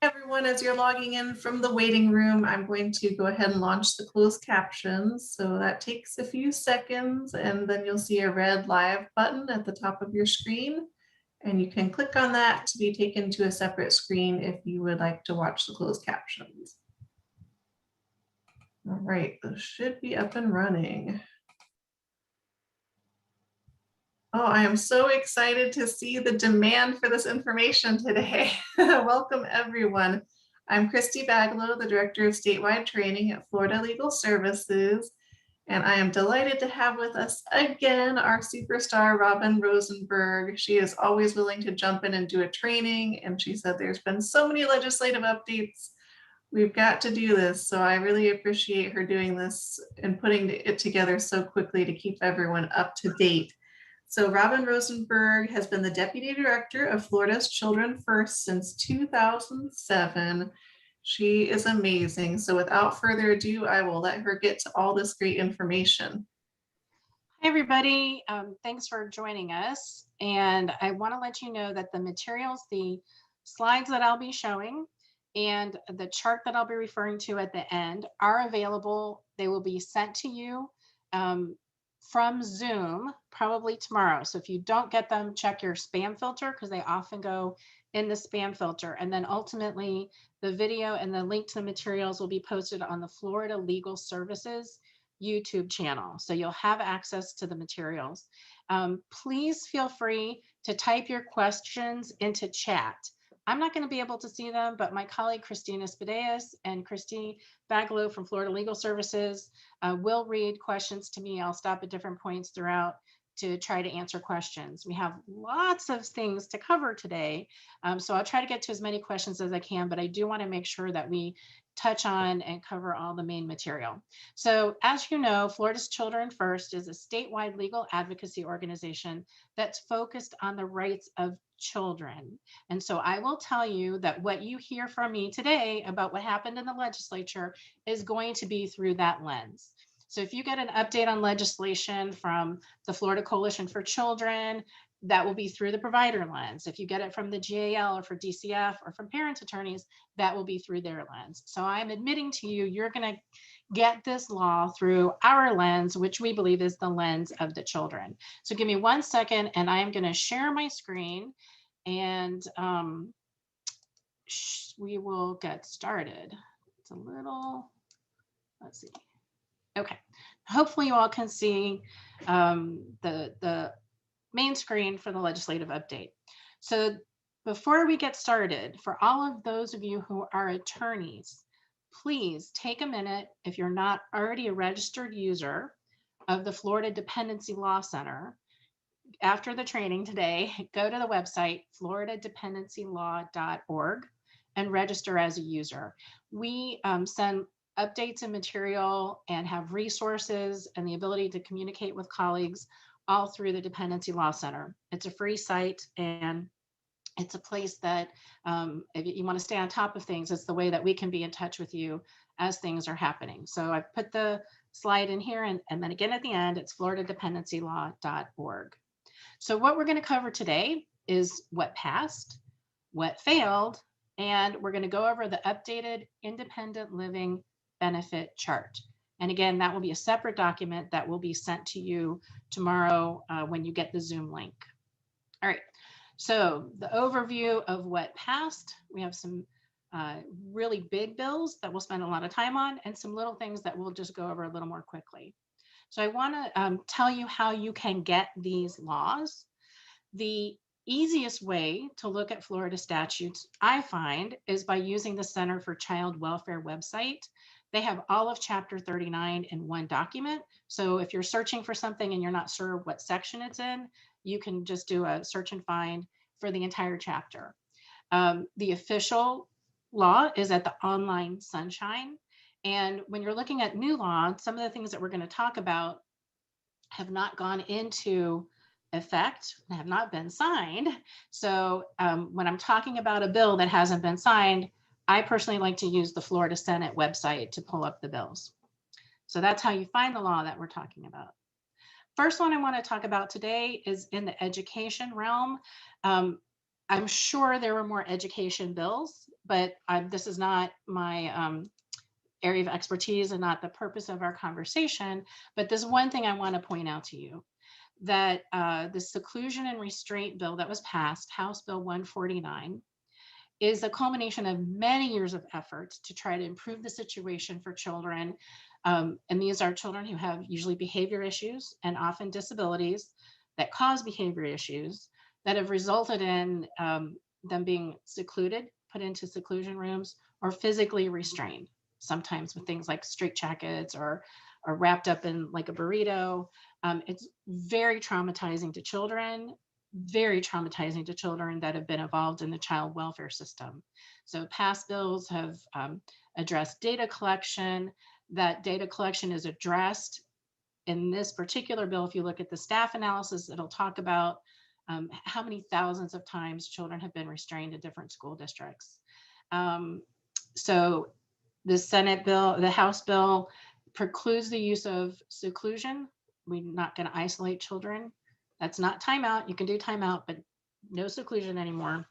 Everyone, as you're logging in from the waiting room, I'm going to go ahead and launch the closed captions. So that takes a few seconds, and then you'll see a red live button at the top of your screen. And you can click on that to be taken to a separate screen if you would like to watch the closed captions. All right, those should be up and running. Oh, I am so excited to see the demand for this information today. Welcome, everyone. I'm Christy Baglow, the Director of Statewide Training at Florida Legal Services, and I am delighted to have with us again our superstar, Robin Rosenberg. She is always willing to jump in and do a training, and she said there's been so many legislative updates. We've got to do this, so I really appreciate her doing this and putting it together so quickly to keep everyone up to date. So Robin Rosenberg has been the Deputy Director of Florida's Children First since 2007. She is amazing. So without further ado, I will let her get to all this great information. Hi, everybody. Thanks for joining us. And I want to let you know that the materials, the slides that I'll be showing, and the chart that I'll be referring to at the end are available. They will be sent to you from Zoom probably tomorrow. So if you don't get them, check your spam filter because they often go in the spam filter. And then ultimately the video and the link to the materials will be posted on the Florida Legal Services YouTube channel. So you'll have access to the materials. Please feel free to type your questions into chat. I'm not going to be able to see them, but my colleague Christina Spadeas and Christy Baglow from Florida Legal Services will read questions to me. I'll stop at different points throughout to try to answer questions. We have lots of things to cover today, so I'll try to get to as many questions as I can, but I do want to make sure that we touch on and cover all the main material. So as you know, Florida's Children First is a statewide legal advocacy organization that's focused on the rights of children. And so I will tell you that what you hear from me today about what happened in the legislature is going to be through that lens. So if you get an update on legislation from the Florida Coalition for Children, that will be through the provider lens. If you get it from the GAL or for DCF or from parent attorneys, that will be through their lens. So I'm admitting to you, you're going to get this law through our lens, which we believe is the lens of the children. So give me 1 second and I am going to share my screen and we will get started. It's a little, let's see. Okay, hopefully you all can see the main screen for the legislative update. So before we get started, for all of those of you who are attorneys, please take a minute, if you're not already a registered user of the Florida Dependency Law Center, after the training today, go to the website, floridadependencylaw.org, and register as a user. We send updates and material and have resources and the ability to communicate with colleagues all through the Dependency Law Center. It's a free site and it's a place that if you want to stay on top of things, it's the way that we can be in touch with you as things are happening. So I've put the slide in here and then again at the end, it's floridadependencylaw.org. So what we're going to cover today is what passed, what failed, and we're going to go over the updated independent living benefit chart. And again, that will be a separate document that will be sent to you tomorrow when you get the Zoom link. All right, so the overview of what passed, we have some really big bills that we'll spend a lot of time on and some little things that we'll just go over a little more quickly. So I want to tell you how you can get these laws. The easiest way to look at Florida statutes, I find, is by using the Center for Child Welfare website. They have all of Chapter 39 in one document. So if you're searching for something and you're not sure what section it's in, you can just do a search and find for the entire chapter. The official law is at the online Sunshine. And when you're looking at new law, some of the things that we're going to talk about have not gone into effect, have not been signed. So when I'm talking about a bill that hasn't been signed, I personally like to use the Florida Senate website to pull up the bills. So that's how you find the law that we're talking about. First one I want to talk about today is in the education realm. I'm sure there were more education bills, but this is not my area of expertise and not the purpose of our conversation. But there's one thing I want to point out to you, that the Seclusion and Restraint Bill that was passed, House Bill 149, is a culmination of many years of efforts to try to improve the situation for children. And these are children who have usually behavior issues and often disabilities that cause behavior issues that have resulted in them being secluded, put into seclusion rooms, or physically restrained, sometimes with things like straitjackets or wrapped up in like a burrito. It's very traumatizing to children, very traumatizing to children that have been involved in the child welfare system. So past bills have addressed data collection. That data collection is addressed in this particular bill. If you look at the staff analysis, it'll talk about how many thousands of times children have been restrained in different school districts. So the Senate bill, the House bill precludes the use of seclusion. We're not going to isolate children. That's not timeout. You can do timeout, but no seclusion anymore.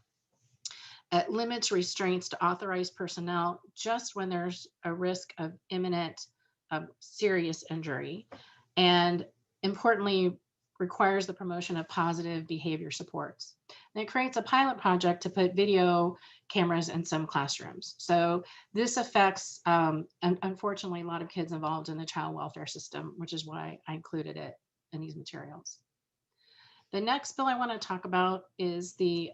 It limits restraints to authorized personnel just when there's a risk of imminent serious injury. And importantly, requires the promotion of positive behavior supports. And it creates a pilot project to put video cameras in some classrooms. So this affects, unfortunately, a lot of kids involved in the child welfare system, which is why I included it in these materials. The next bill I want to talk about is the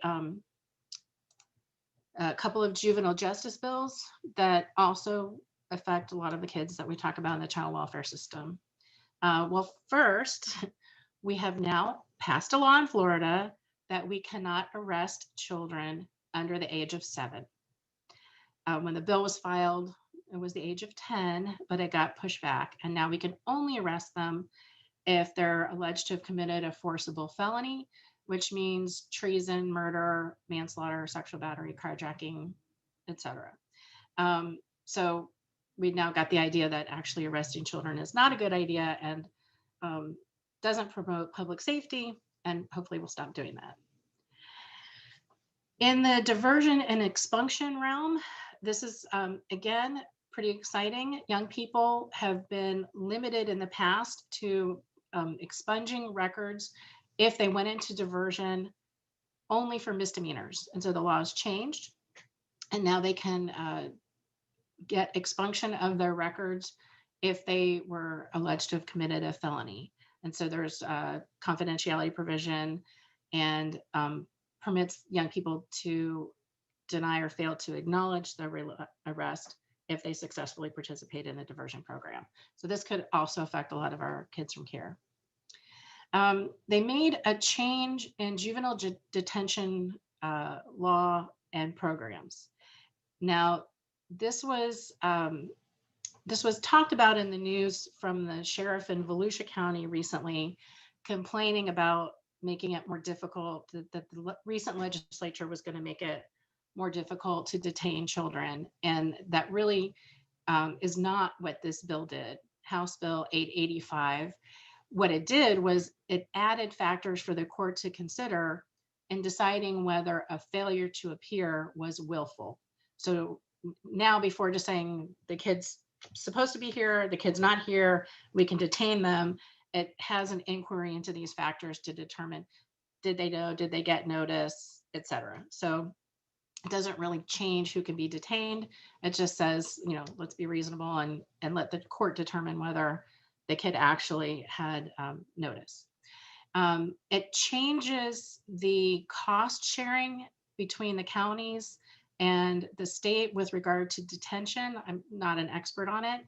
a couple of juvenile justice bills that also affect a lot of the kids that we talk about in the child welfare system. Well, first, we have now passed a law in Florida that we cannot arrest children under the age of 7. When the bill was filed, it was the age of 10, but it got pushed back. And now we can only arrest them if they're alleged to have committed a forcible felony, which means treason, murder, manslaughter, sexual battery, carjacking, etc. So we've now got the idea that actually arresting children is not a good idea and doesn't promote public safety, and hopefully we'll stop doing that. In the diversion and expunction realm, this is, again, pretty exciting. Young people have been limited in the past to expunging records if they went into diversion only for misdemeanors. And so the law has changed, and now they can get expunction of their records if they were alleged to have committed a felony. And so there's a confidentiality provision and permits young people to deny or fail to acknowledge the arrest if they successfully participate in the diversion program. So this could also affect a lot of our kids from care. They made a change in juvenile detention law and programs. Now, this was talked about in the news from the sheriff in Volusia County recently, complaining about making it more difficult, that the recent legislature was going to make it more difficult to detain children. And that really is not what this bill did. House Bill 885. What it did was it added factors for the court to consider in deciding whether a failure to appear was willful. So now, before just saying the kid's supposed to be here, the kid's not here, we can detain them, it has an inquiry into these factors to determine, did they know, did they get notice, etc. So it doesn't really change who can be detained. It just says, let's be reasonable and let the court determine whether the kid actually had notice. It changes the cost sharing between the counties and the state with regard to detention. I'm not an expert on it.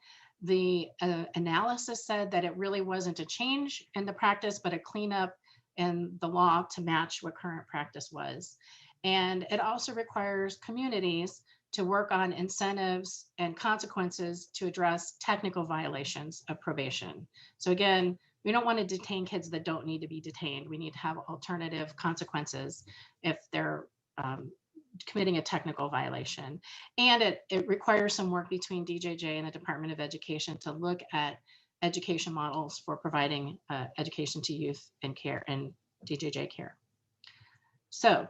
The analysis said that it really wasn't a change in the practice, but a cleanup in the law to match what current practice was. And it also requires communities to work on incentives and consequences to address technical violations of probation. So again, we don't want to detain kids that don't need to be detained. We need to have alternative consequences if they're committing a technical violation. And it requires some work between DJJ and the Department of Education to look at education models for providing education to youth and care and DJJ care. So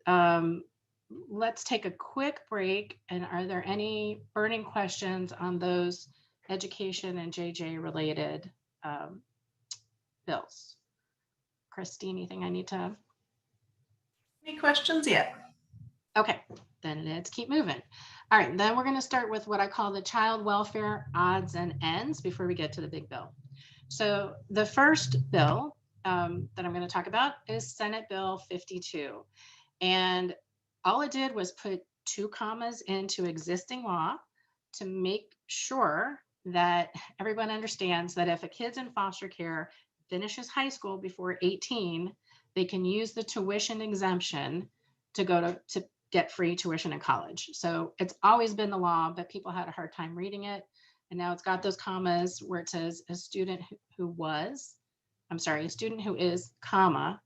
let's take a quick break. And are there any burning questions on those education and JJ related um, bills? Christy, anything I need to? Any questions yet? Okay, then let's keep moving. All right, then we're going to start with what I call the child welfare odds and ends before we get to the big bill. So the first bill that I'm going to talk about is Senate Bill 52. And all it did was put 2 commas into existing law to make sure that everyone understands that if a kid's in foster care finishes high school before 18, they can use the tuition exemption to go to get free tuition in college. So it's always been the law, but people had a hard time reading it. And now it's got those commas where it says a student a student who is, comma,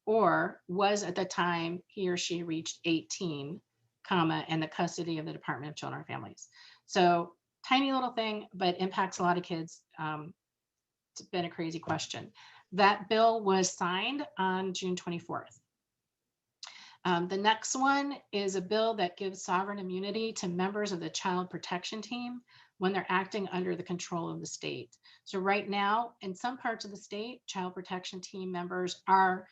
or was at the time he or she reached 18, comma, and the custody of the Department of Children and Families. So tiny little thing, but impacts a lot of kids. It's been a crazy question. That bill was signed on June 24th. The next one is a bill that gives sovereign immunity to members of the child protection team when they're acting under the control of the state. So right now, in some parts of the state, child protection team members are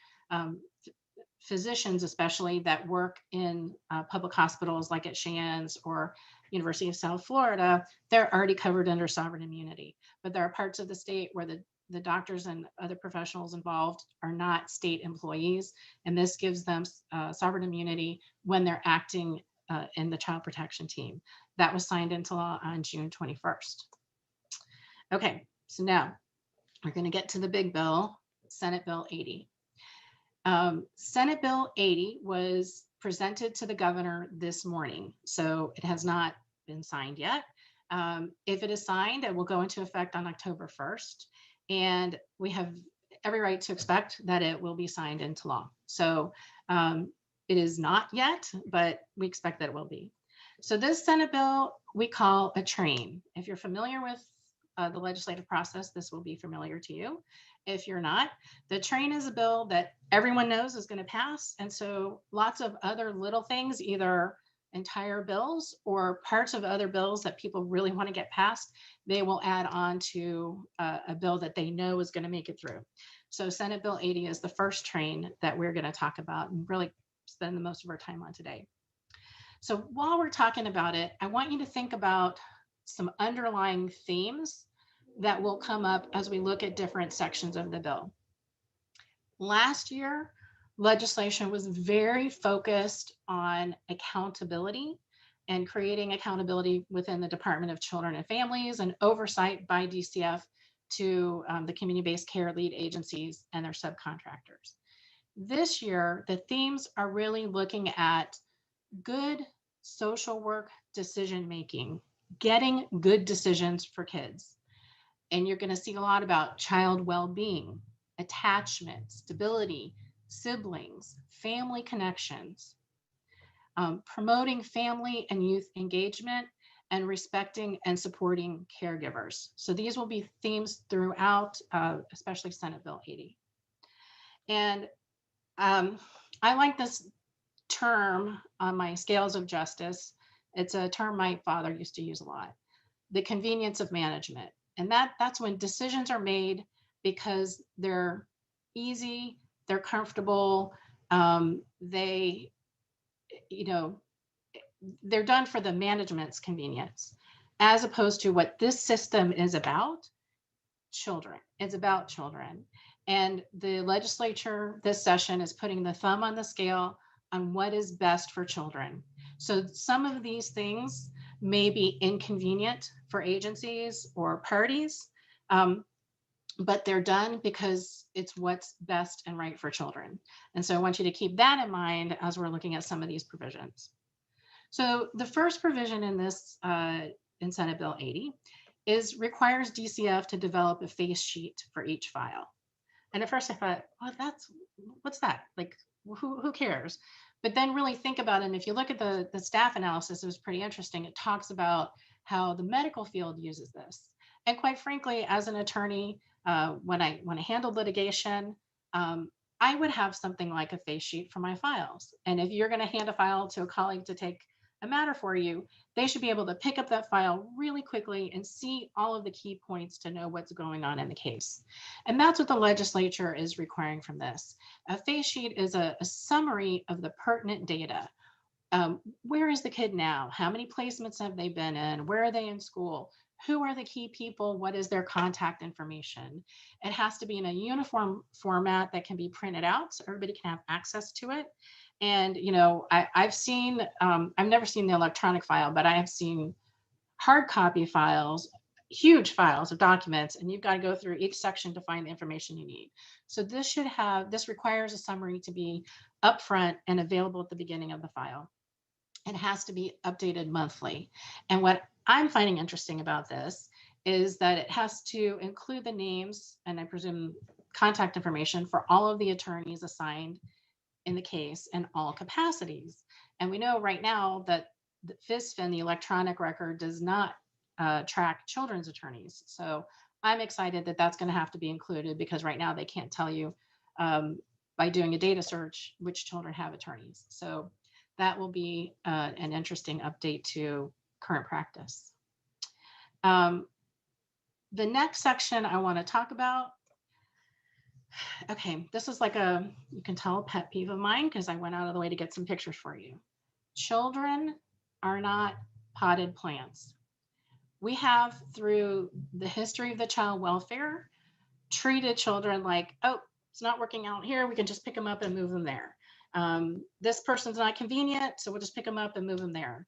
physicians, especially that work in public hospitals like at Shands or University of South Florida. They're already covered under sovereign immunity. But there are parts of the state where the doctors and other professionals involved are not state employees, and this gives them sovereign immunity when they're acting in the child protection team. That was signed into law on June 21st. Okay, so now we're going to get to the big bill, Senate Bill 80. Senate Bill 80 was presented to the governor this morning, so it has not been signed yet. If it is signed, it will go into effect on October 1st, and we have every right to expect that it will be signed into law. So it is not yet, but we expect that it will be. So this Senate bill we call a train. If you're familiar with the legislative process, this will be familiar to you. If you're not, the train is a bill that everyone knows is going to pass. And so lots of other little things, either entire bills or parts of other bills that people really want to get passed, they will add on to a bill that they know is going to make it through. So Senate Bill 80 is the first train that we're going to talk about and really spend the most of our time on today. So while we're talking about it, I want you to think about some underlying themes that will come up as we look at different sections of the bill. Last year, legislation was very focused on accountability and creating accountability within the Department of Children and Families and oversight by DCF to the community-based care lead agencies and their subcontractors. This year, the themes are really looking at good social work decision-making, getting good decisions for kids. And you're going to see a lot about child well-being, attachment, stability, siblings, family connections, promoting family and youth engagement, and respecting and supporting caregivers. So these will be themes throughout, especially Senate Bill 80. And I like this term on my scales of justice. It's a term my father used to use a lot, the convenience of management. And that's when decisions are made because they're easy, they're comfortable, they, they're done for the management's convenience, as opposed to what this system is about, children. It's about children. And the legislature this session is putting the thumb on the scale on what is best for children. So some of these things may be inconvenient for agencies or parties, but they're done because it's what's best and right for children. And so I want you to keep that in mind as we're looking at some of these provisions. So the first provision in this, in Senate Bill 80, requires DCF to develop a face sheet for each file. And at first I thought, well, what's that? Like, who cares? But then really think about it. And if you look at the staff analysis, it was pretty interesting. It talks about how the medical field uses this. And quite frankly, as an attorney, when I handled litigation, I would have something like a face sheet for my files. And if you're going to hand a file to a colleague to take a matter for you, they should be able to pick up that file really quickly and see all of the key points to know what's going on in the case. And that's what the legislature is requiring from this. A face sheet is a summary of the pertinent data. Where is the kid now? How many placements have they been in? Where are they in school? Who are the key people? What is their contact information? It has to be in a uniform format that can be printed out so everybody can have access to it. And, I've seen, I've never seen the electronic file, but I have seen hard copy files, huge files of documents, and you've got to go through each section to find the information you need. So this requires a summary to be upfront and available at the beginning of the file. It has to be updated monthly. And what I'm finding interesting about this is that it has to include the names and I presume contact information for all of the attorneys assigned in the case in all capacities. And we know right now that the FISFIN, the electronic record, does not track children's attorneys. So I'm excited that that's going to have to be included because right now they can't tell you by doing a data search which children have attorneys. So that will be an interesting update to current practice. The next section I want to talk about, okay, this is like you can tell a pet peeve of mine because I went out of the way to get some pictures for you. Children are not potted plants. We have, through the history of the child welfare, treated children like, oh, it's not working out here, we can just pick them up and move them there. This person's not convenient, so we'll just pick them up and move them there.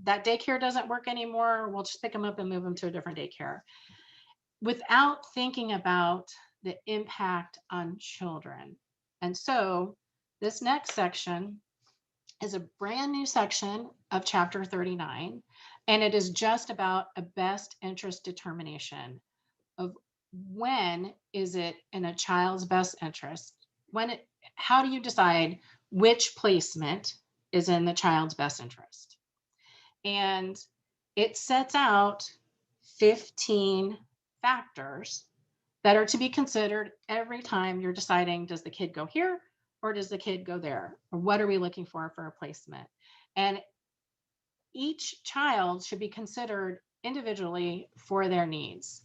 That daycare doesn't work anymore, we'll just pick them up and move them to a different daycare, without thinking about the impact on children. And so this next section is a brand new section of Chapter 39, and it is just about a best interest determination of when is it in a child's best interest, how do you decide which placement is in the child's best interest? And it sets out 15 factors that are to be considered every time you're deciding, does the kid go here or does the kid go there? Or what are we looking for a placement? And each child should be considered individually for their needs.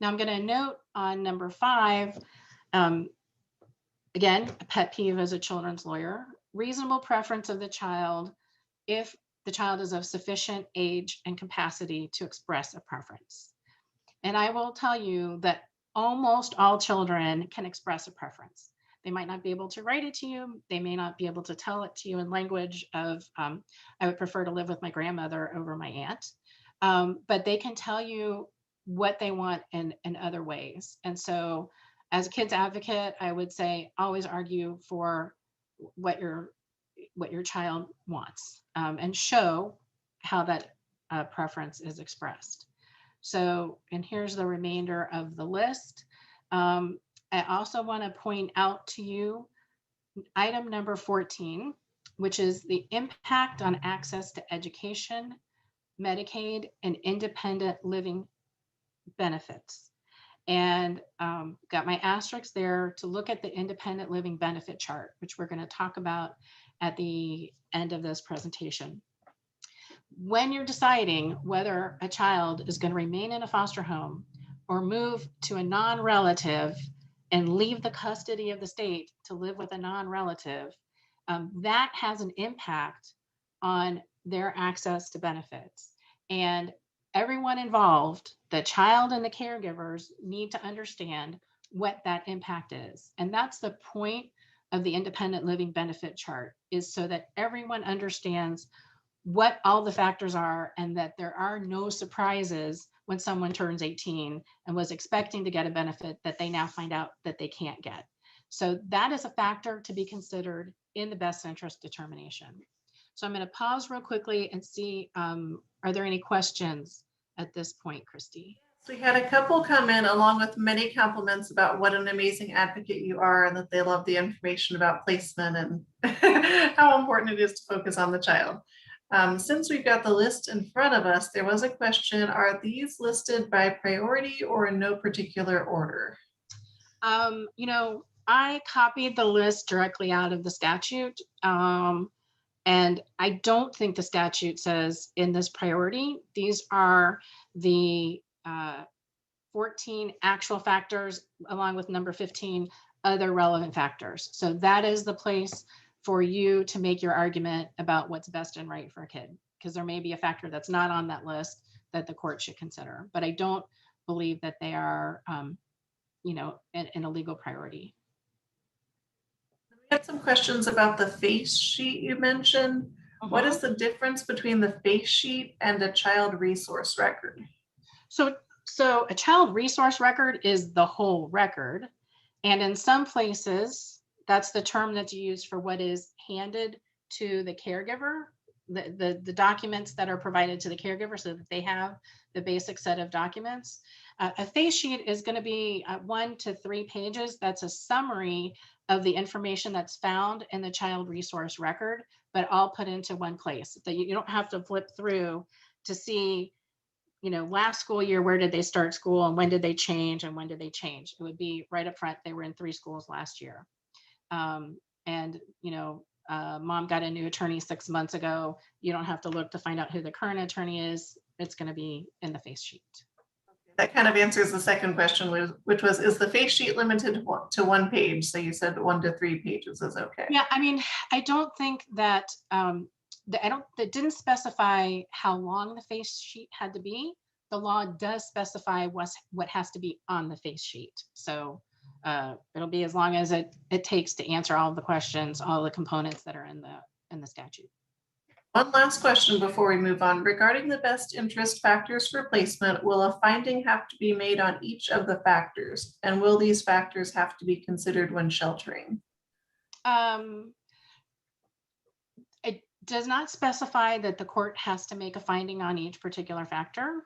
Now I'm going to note on number 5, again, a pet peeve as a children's lawyer, reasonable preference of the child if the child is of sufficient age and capacity to express a preference. And I will tell you that almost all children can express a preference. They might not be able to write it to you. They may not be able to tell it to you in language of, I would prefer to live with my grandmother over my aunt. But they can tell you what they want in other ways. And so as a kids advocate, I would say always argue for what your child wants and show how that preference is expressed. So, and here's the remainder of the list. I also want to point out to you item number 14, which is the impact on access to education, Medicaid, and independent living benefits. And got my asterisks there to look at the independent living benefit chart, which we're going to talk about at the end of this presentation. When you're deciding whether a child is going to remain in a foster home or move to a non-relative and leave the custody of the state to live with a non-relative, that has an impact on their access to benefits. And everyone involved, the child and the caregivers, need to understand what that impact is. And that's the point of the independent living benefit chart, is so that everyone understands what all the factors are and that there are no surprises when someone turns 18 and was expecting to get a benefit that they now find out that they can't get. So that is a factor to be considered in the best interest determination. So I'm going to pause real quickly and see, are there any questions at this point, Christy? So we had a couple come in along with many compliments about what an amazing advocate you are and that they love the information about placement and how important it is to focus on the child. Since we've got the list in front of us, there was a question, are these listed by priority or in no particular order? I copied the list directly out of the statute. And I don't think the statute says in this priority, these are the 14 actual factors along with number 15 other relevant factors. So that is the place for you to make your argument about what's best and right for a kid, because there may be a factor that's not on that list that the court should consider. But I don't believe that they are, in a legal priority. We had some questions about the face sheet you mentioned. What is the difference between the face sheet and a child resource record? So a child resource record is the whole record. And in some places, that's the term that's used for what is handed to the caregiver, the documents that are provided to the caregiver so that they have the basic set of documents. A face sheet is going to be 1 to 3 pages. That's a summary of the information that's found in the child resource record, but all put into one place. That you don't have to flip through to see, last school year, where did they start school and when did they change and when did they change? It would be right up front. They were in 3 schools last year. Mom got a new attorney 6 months ago. You don't have to look to find out who the current attorney is. It's going to be in the face sheet. That kind of answers the second question, which was, is the face sheet limited to 1 page? So you said 1 to 3 pages is okay. Yeah, I mean, I don't think that, that didn't specify how long the face sheet had to be. The law does specify what has to be on the face sheet. So it'll be as long as it takes to answer all of the questions, all the components that are in the statute. One last question before we move on. Regarding the best interest factors for placement, will a finding have to be made on each of the factors? And will these factors have to be considered when sheltering? It does not specify that the court has to make a finding on each particular factor.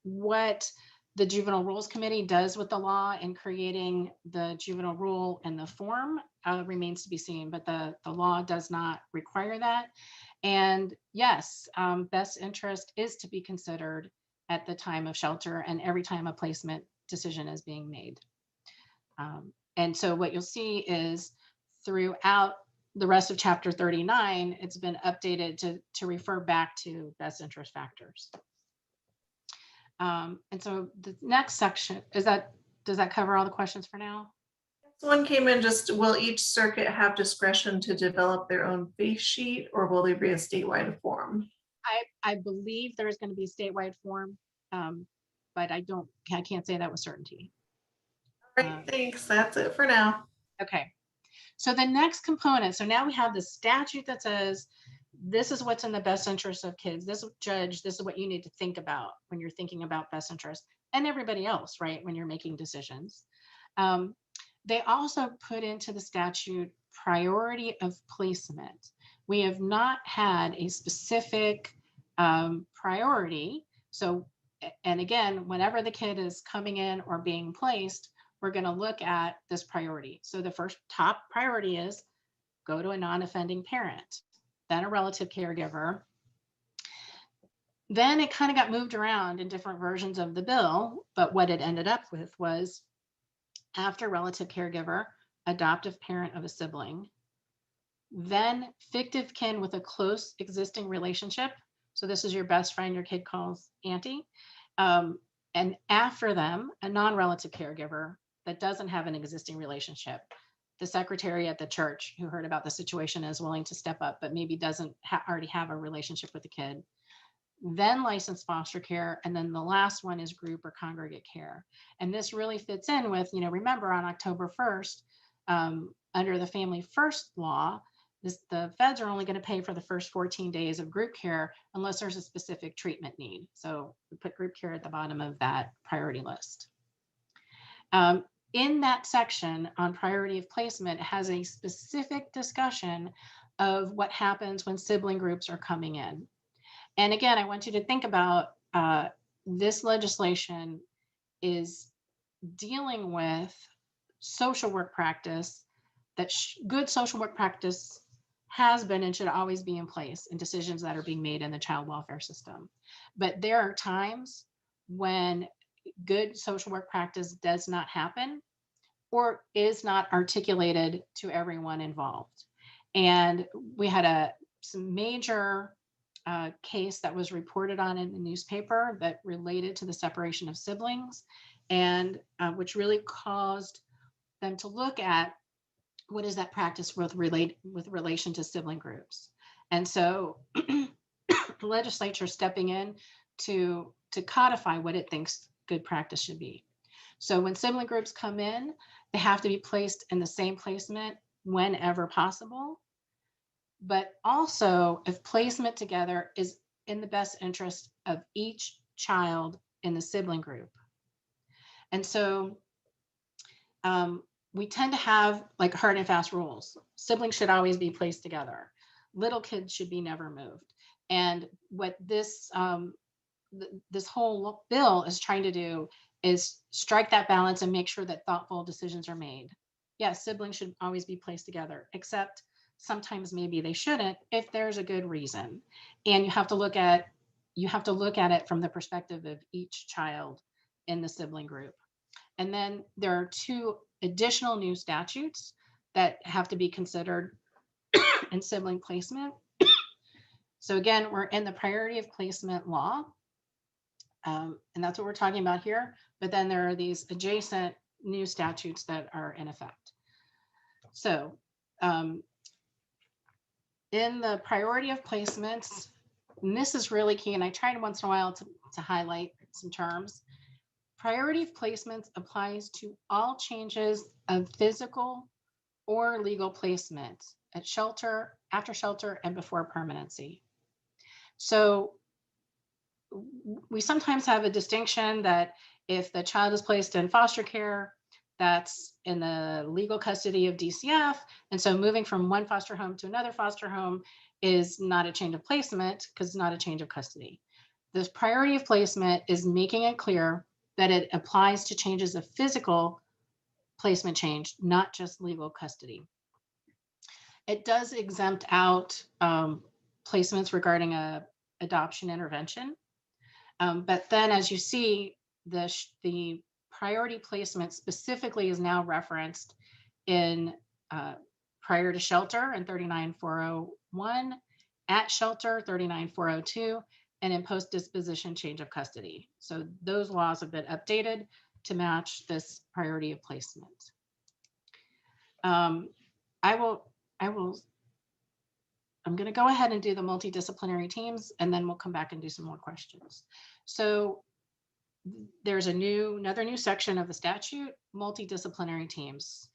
What the Juvenile Rules Committee does with the law in creating the juvenile rule and the form remains to be seen, but the law does not require that. And yes, best interest is to be considered at the time of shelter and every time a placement decision is being made. And so what you'll see is throughout the rest of Chapter 39, it's been updated to refer back to best interest factors. And so the next section, does that cover all the questions for now? One came in just, will each circuit have discretion to develop their own face sheet, or will there be a statewide form? I believe there's going to be a statewide form, but I can't say that with certainty. All right, thanks. That's it for now. Okay. So the next component, so now we have the statute that says, this is what's in the best interest of kids. This is what you need to think about when you're thinking about best interest, and everybody else, right? When you're making decisions. They also put into the statute priority of placement. We have not had a specific priority. So, and again, whenever the kid is coming in or being placed, we're going to look at this priority. So the first top priority is go to a non-offending parent, then a relative caregiver. Then it kind of got moved around in different versions of the bill, but what it ended up with was after relative caregiver, adoptive parent of a sibling, then fictive kin with a close existing relationship. So this is your best friend your kid calls auntie. And after them, a non-relative caregiver that doesn't have an existing relationship. The secretary at the church who heard about the situation is willing to step up, but maybe doesn't already have a relationship with the kid. Then licensed foster care. And then the last one is group or congregate care. And this really fits in with, remember on October 1st, under the Family First law, the feds are only going to pay for the first 14 days of group care unless there's a specific treatment need. So we put group care at the bottom of that priority list. In that section on priority of placement, it has a specific discussion of what happens when sibling groups are coming in. And again, I want you to think about this legislation is dealing with social work practice that good social work practice has been and should always be in place in decisions that are being made in the child welfare system. But there are times when good social work practice does not happen, or is not articulated to everyone involved. And we had some major case that was reported on in the newspaper that related to the separation of siblings, and which really caused them to look at what is that practice with relation to sibling groups. And so the legislature stepping in to codify what it thinks good practice should be. So when sibling groups come in, they have to be placed in the same placement whenever possible. But also, if placement together is in the best interest of each child in the sibling group. And so we tend to have like hard and fast rules. Siblings should always be placed together. Little kids should be never moved. And what this whole bill is trying to do is strike that balance and make sure that thoughtful decisions are made. Yes, siblings should always be placed together, except sometimes maybe they shouldn't if there's a good reason. And you have to look at it from the perspective of each child in the sibling group. And then there are 2 additional new statutes that have to be considered in sibling placement. So again, we're in the priority of placement law. And that's what we're talking about here. But then there are these adjacent new statutes that are in effect. So in the priority of placements, and this is really key, and I try once in a while to highlight some terms. Priority of placements applies to all changes of physical or legal placement at shelter, after shelter, and before permanency. So we sometimes have a distinction that if the child is placed in foster care, that's in the legal custody of DCF. And so moving from one foster home to another foster home is not a change of placement because it's not a change of custody. This priority of placement is making it clear that it applies to changes of physical placement change, not just legal custody. It does exempt out placements regarding a adoption intervention. But then as you see, the priority placement specifically is now referenced in prior to shelter in 39401, at shelter 39402, and in post-disposition change of custody. So those laws have been updated to match this priority of placement. I'm going to go ahead and do the multidisciplinary teams, and then we'll come back and do some more questions. So there's another new section of the statute, multidisciplinary teams.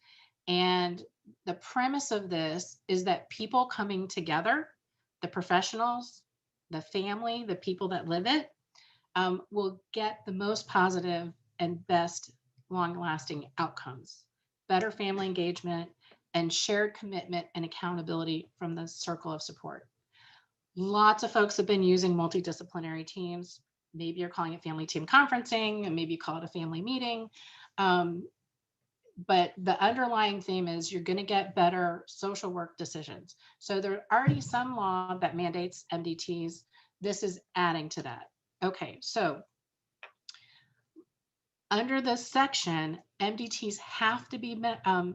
And the premise of this is that people coming together, the professionals, the family, the people that live it, will get the most positive and best long-lasting outcomes, better family engagement, and shared commitment and accountability from the circle of support. Lots of folks have been using multidisciplinary teams. Maybe you're calling it family team conferencing, and maybe you call it a family meeting. But the underlying theme is you're going to get better social work decisions. So there's already some law that mandates MDTs. This is adding to that. Okay, so under this section, MDTs have to be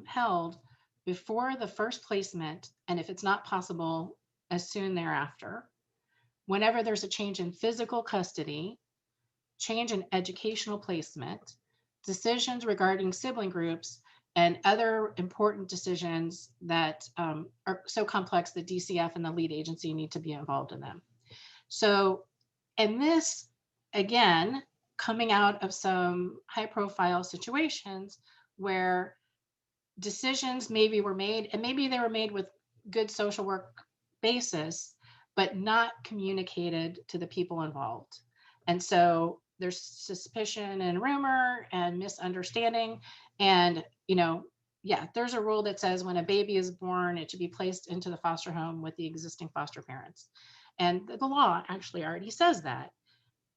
held before the first placement, and if it's not possible, as soon thereafter. Whenever there's a change in physical custody, change in educational placement, decisions regarding sibling groups, and other important decisions that are so complex that DCF and the lead agency need to be involved in them. So, and this, again, coming out of some high-profile situations where decisions maybe were made, and maybe they were made with good social work basis, but not communicated to the people involved. And so there's suspicion and rumor and misunderstanding. And, there's a rule that says when a baby is born, it should be placed into the foster home with the existing foster parents. And the law actually already says that.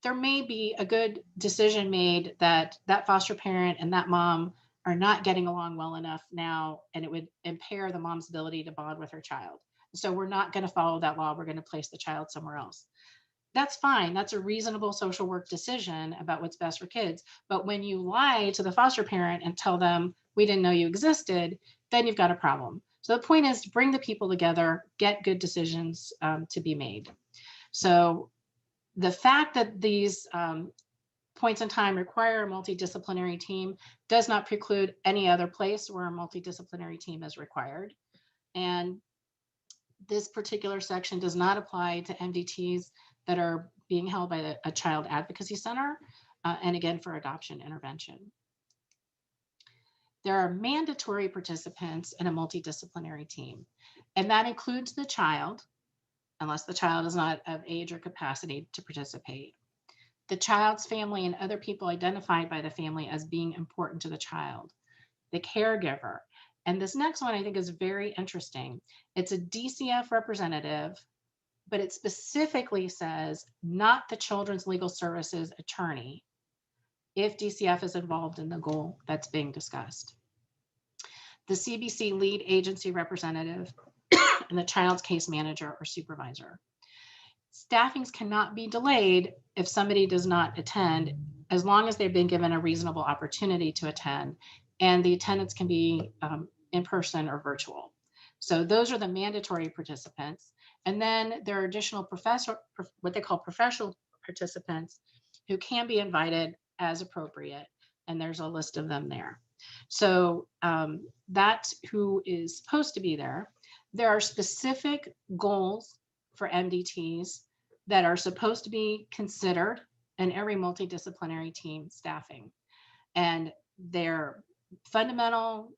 There may be a good decision made that that foster parent and that mom are not getting along well enough now, and it would impair the mom's ability to bond with her child. So we're not going to follow that law. We're going to place the child somewhere else. that's fine. That's a reasonable social work decision about what's best for kids. But when you lie to the foster parent and tell them, we didn't know you existed, then you've got a problem. So the point is to bring the people together, get good decisions to be made. So the fact that these points in time require a multidisciplinary team does not preclude any other place where a multidisciplinary team is required. And this particular section does not apply to MDTs that are being held by a child advocacy center, and again, for adoption intervention. There are mandatory participants in a multidisciplinary team, and that includes the child, unless the child is not of age or capacity to participate, the child's family and other people identified by the family as being important to the child, the caregiver. And this next one I think is very interesting. It's a DCF representative, but it specifically says not the Children's Legal Services attorney if DCF is involved in the goal that's being discussed. The CBC lead agency representative and the child's case manager or supervisor. Staffings cannot be delayed if somebody does not attend, as long as they've been given a reasonable opportunity to attend, and the attendance can be in person or virtual. So those are the mandatory participants. And then there are additional what they call professional participants who can be invited as appropriate. And there's a list of them there. So that's who is supposed to be there. There are specific goals for MDTs that are supposed to be considered in every multidisciplinary team staffing. And they're fundamental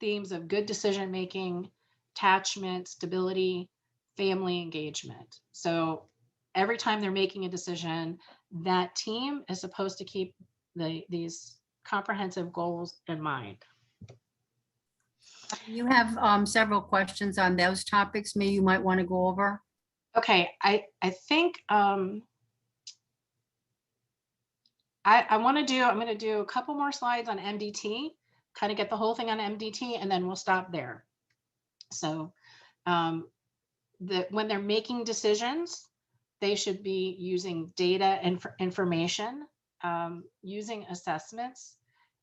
themes of good decision-making, attachment, stability, family engagement. So every time they're making a decision, that team is supposed to keep these comprehensive goals in mind. You have several questions on those topics. Maybe you might want to go over. Okay, I think I'm going to do a couple more slides on MDT, kind of get the whole thing on MDT, and then we'll stop there. So when they're making decisions, they should be using data and information, using assessments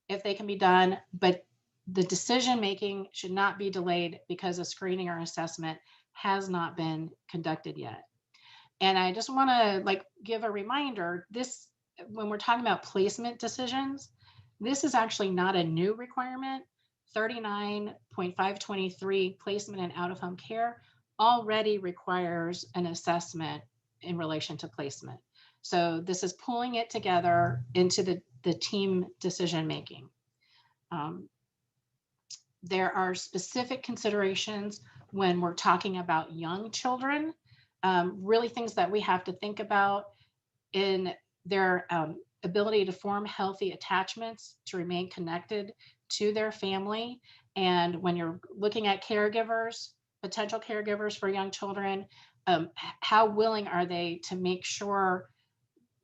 if they can be done, but the decision making should not be delayed because a screening or assessment has not been conducted yet. And I just want to give a reminder, this, when we're talking about placement decisions, this is actually not a new requirement. 39.523 placement and out of home care already requires an assessment in relation to placement. So this is pulling it together into the team decision making. There are specific considerations when we're talking about young children, really things that we have to think about in their ability to form healthy attachments, to remain connected to their family. And when you're looking at caregivers, potential caregivers for young children, how willing are they to make sure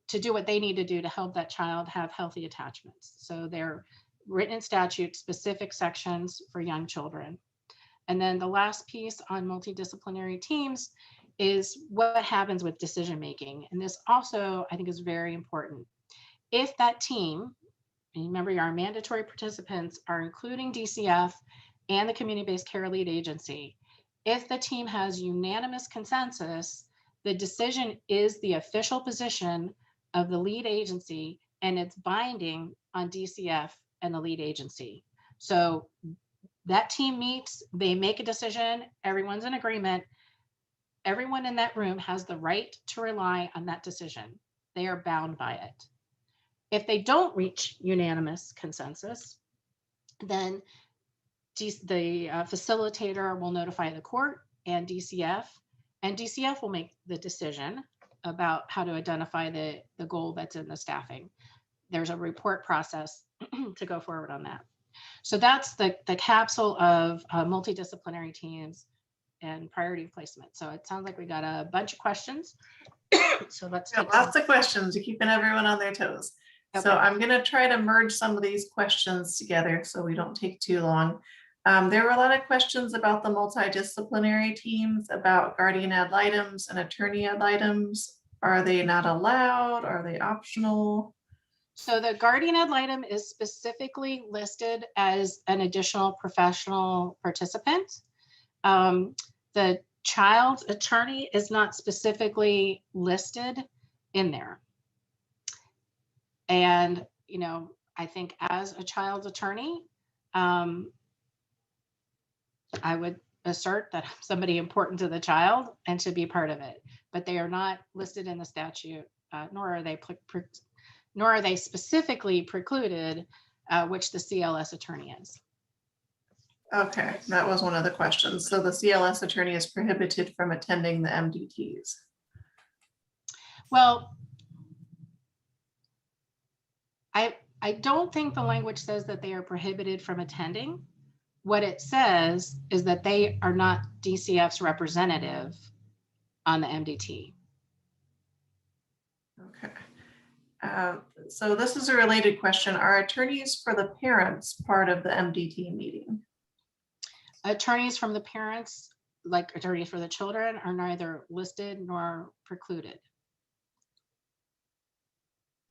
to do what they need to do to help that child have healthy attachments? So they're written in statute, specific sections for young children. And then the last piece on multidisciplinary teams is what happens with decision making. And this also, I think, is very important. If that team, and remember our mandatory participants are including DCF and the community-based care lead agency, if the team has unanimous consensus, the decision is the official position of the lead agency and it's binding on DCF and the lead agency. So that team meets, they make a decision, everyone's in agreement. Everyone in that room has the right to rely on that decision. They are bound by it. If they don't reach unanimous consensus, then the facilitator will notify the court and DCF will make the decision about how to identify the goal that's in the staffing. There's a report process to go forward on that. So that's the capsule of multidisciplinary teams and priority placement. So it sounds like we got a bunch of questions. So let's take lots of questions. You're keeping everyone on their toes. Okay. So I'm going to try to merge some of these questions together so we don't take too long. There were a lot of questions about the multidisciplinary teams, about guardian ad litems and attorney ad litems. Are they not allowed? Are they optional? So the guardian ad litem is specifically listed as an additional professional participant. The child's attorney is not specifically listed in there. And, you know, I think as a child's attorney, I would assert that I'm somebody important to the child and to be part of it, but they are not listed in the statute, nor are they specifically precluded, which the CLS attorney is. Okay, that was one of the questions. So the CLS attorney is prohibited from attending the MDTs. Well, I don't think the language says that they are prohibited from attending. What it says is that they are not DCF's representative on the MDT. Okay. So this is a related question. Are attorneys for the parents part of the MDT meeting? Attorneys from the parents, like attorneys for the children, are neither listed nor precluded.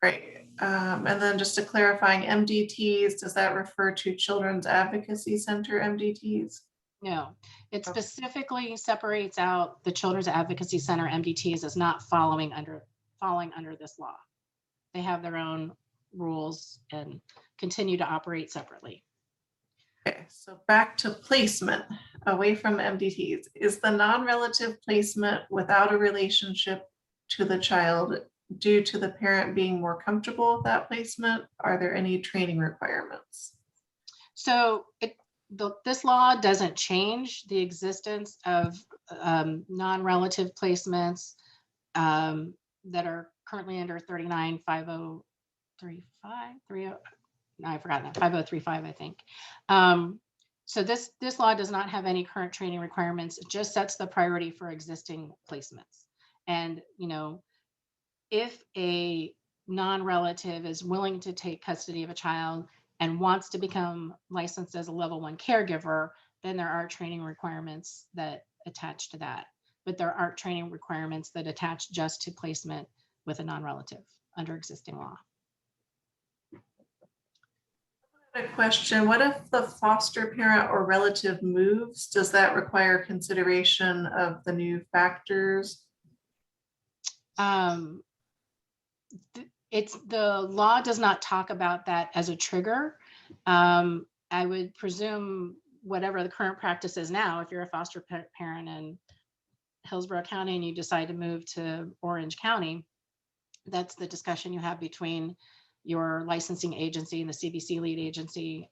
Right. And then just to clarifying, MDTs, does that refer to Children's Advocacy Center MDTs? No, it Okay. specifically separates out the Children's Advocacy Center MDTs as not falling under this law. They have their own rules and continue to operate separately. Okay, so back to placement away from MDTs. Is the non-relative placement without a relationship to the child due to the parent being more comfortable with that placement? Are there any training requirements? So this law doesn't change the existence of non-relative placements that are currently under 395035 I forgot that 5035, I think. So this law does not have any current training requirements. It just sets the priority for existing placements. And, you know, if a non-relative is willing to take custody of a child and wants to become licensed as a level 1 caregiver, then there are training requirements that attach to that. But there aren't training requirements that attach just to placement with a non-relative under existing law. A question, what if the foster parent or relative moves? Does that require consideration of the new factors? The law does not talk about that as a trigger. I would presume whatever the current practice is now, if you're a foster parent in Hillsborough County and you decide to move to Orange County, that's the discussion you have between your licensing agency and the CBC lead agency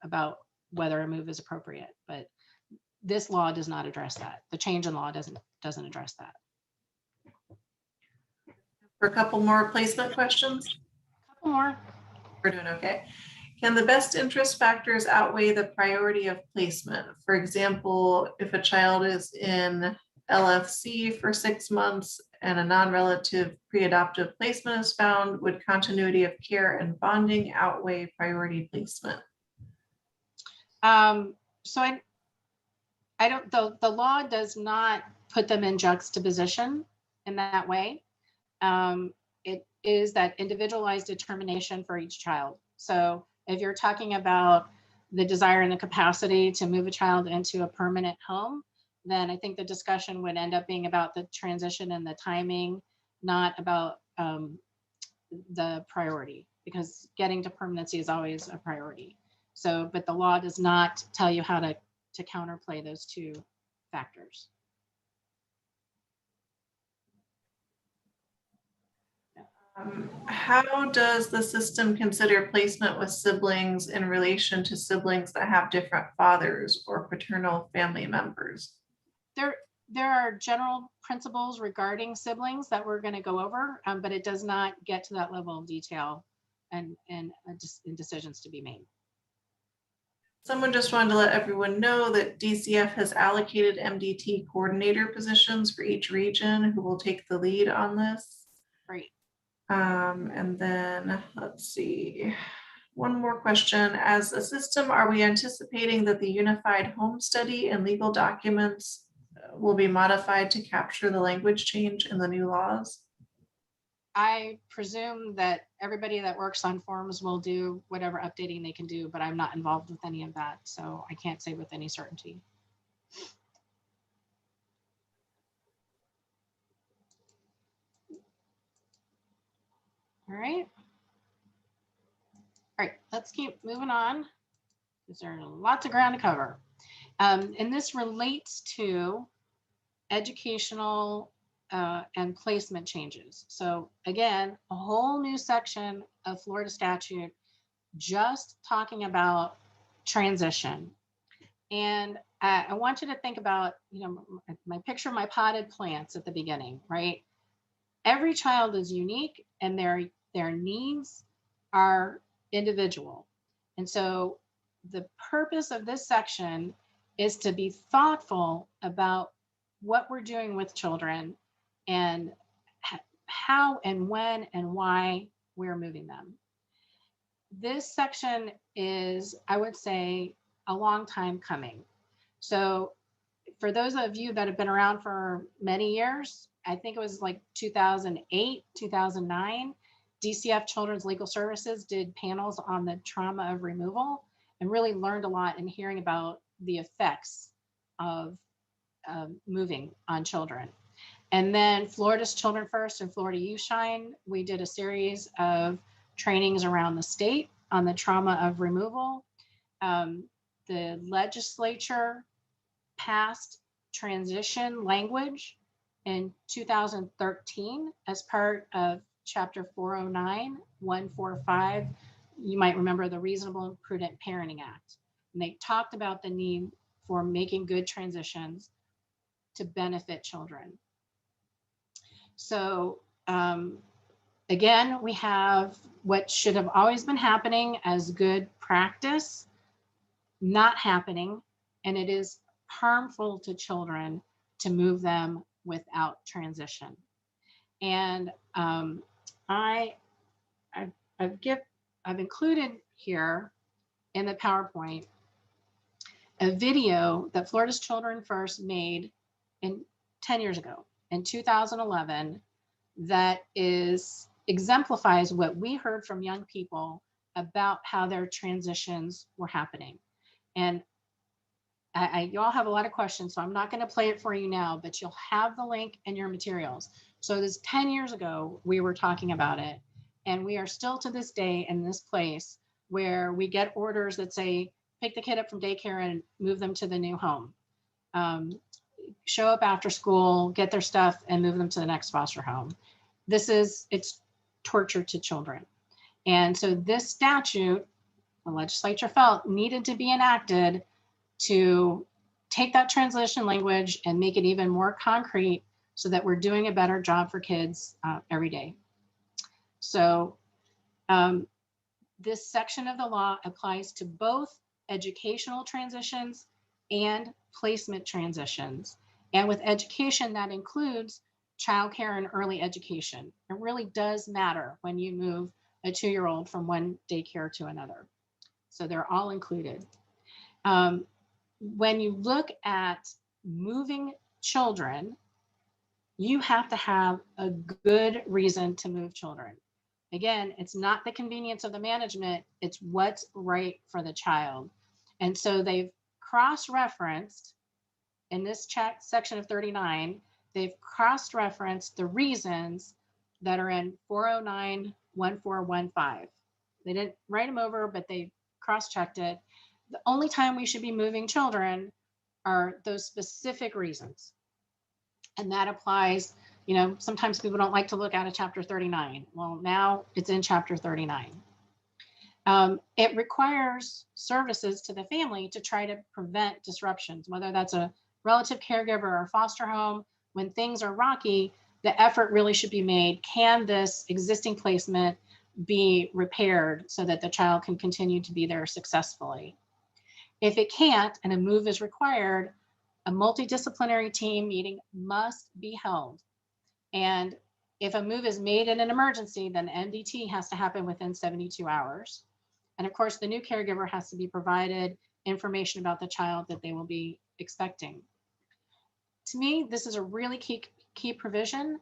about whether a move is appropriate. But this law does not address that. The change in law doesn't address that. For a couple more placement questions? A couple more. We're doing okay. Can the best interest factors outweigh the priority of placement? For example, if a child is in LFC for 6 months and a non-relative pre-adoptive placement is found, would continuity of care and bonding outweigh priority placement? So I don't, the law does not put them in juxtaposition in that way. It is that individualized determination for each child. So if you're talking about the desire and the capacity to move a child into a permanent home, then I think the discussion would end up being about the transition and the timing, not about the priority, because getting to permanency is always a priority. So, but the law does not tell you how to counterplay those two factors. How does the system consider placement with siblings in relation to siblings that have different fathers or paternal family members? There are general principles regarding siblings that we're going to go over, but it does not get to that level of detail and decisions to be made. Someone just wanted to let everyone know that DCF has allocated MDT coordinator positions for each region who will take the lead on this. Great. And then let's see, one more question. As a system, are we anticipating that the unified home study and legal documents will be modified to capture the language change in the new laws? I presume that everybody that works on forms will do whatever updating they can do, but I'm not involved with any of that, so I can't say with any certainty. All right. All right, let's keep moving on because there's lots of ground to cover. And this relates to educational and placement changes. So again, a whole new section of Florida statute just talking about transition. And I want you to think about, you know, my picture of my potted plants at the beginning, right? Every child is unique and their needs are individual. And so the purpose of this section is to be thoughtful about what we're doing with children and how and when and why we're moving them. This section is, I would say, a long time coming. So for those of you that have been around for many years, I think it was like 2008, 2009, DCF Children's Legal Services did panels on the trauma of removal and really learned a lot in hearing about the effects of moving on children. And then Florida's Children First and Florida Youth Shine, we did a series of trainings around the state on the trauma of removal. The legislature passed transition language in 2013 as part of Chapter 409, 145. You might remember the Reasonable and Prudent Parenting Act. And they talked about the need for making good transitions to benefit children. So again, we have what should have always been happening as good practice, not happening, and it is harmful to children to move them without transition. And I've included here in the PowerPoint a video that Florida's Children First made in 10 years ago in 2011 that exemplifies what we heard from young people about how their transitions were happening. And you all have a lot of questions, so I'm not going to play it for you now, but you'll have the link in your materials. So this 10 years ago, we were talking about it, and we are still to this day in this place where we get orders that say, pick the kid up from daycare and move them to the new home. Show up after school, get their stuff, and move them to the next foster home. It's torture to children. And so this statute, the legislature felt needed to be enacted to take that transition language and make it even more concrete so that we're doing a better job for kids every day. So this section of the law applies to both educational transitions and placement transitions. And with education, that includes childcare and early education. It really does matter when you move a 2-year-old from one daycare to another. So they're all included. When you look at moving children, you have to have a good reason to move children. Again, it's not the convenience of the management, it's what's right for the child. And so they've cross-referenced in this section of 39, they've cross-referenced the reasons that are in 409, 1415. They didn't write them over, but they cross-checked it. The only time we should be moving children are those specific reasons. And that applies, you know, sometimes people don't like to look at a chapter 39. Well, now it's in chapter 39. It requires services to the family to try to prevent disruptions, whether that's a relative caregiver or foster home. When things are rocky, the effort really should be made. Can this existing placement be repaired so that the child can continue to be there successfully? If it can't and a move is required, a multidisciplinary team meeting must be held. And if a move is made in an emergency, then MDT has to happen within 72 hours. And of course, the new caregiver has to be provided information about the child that they will be expecting. To me, this is a really key provision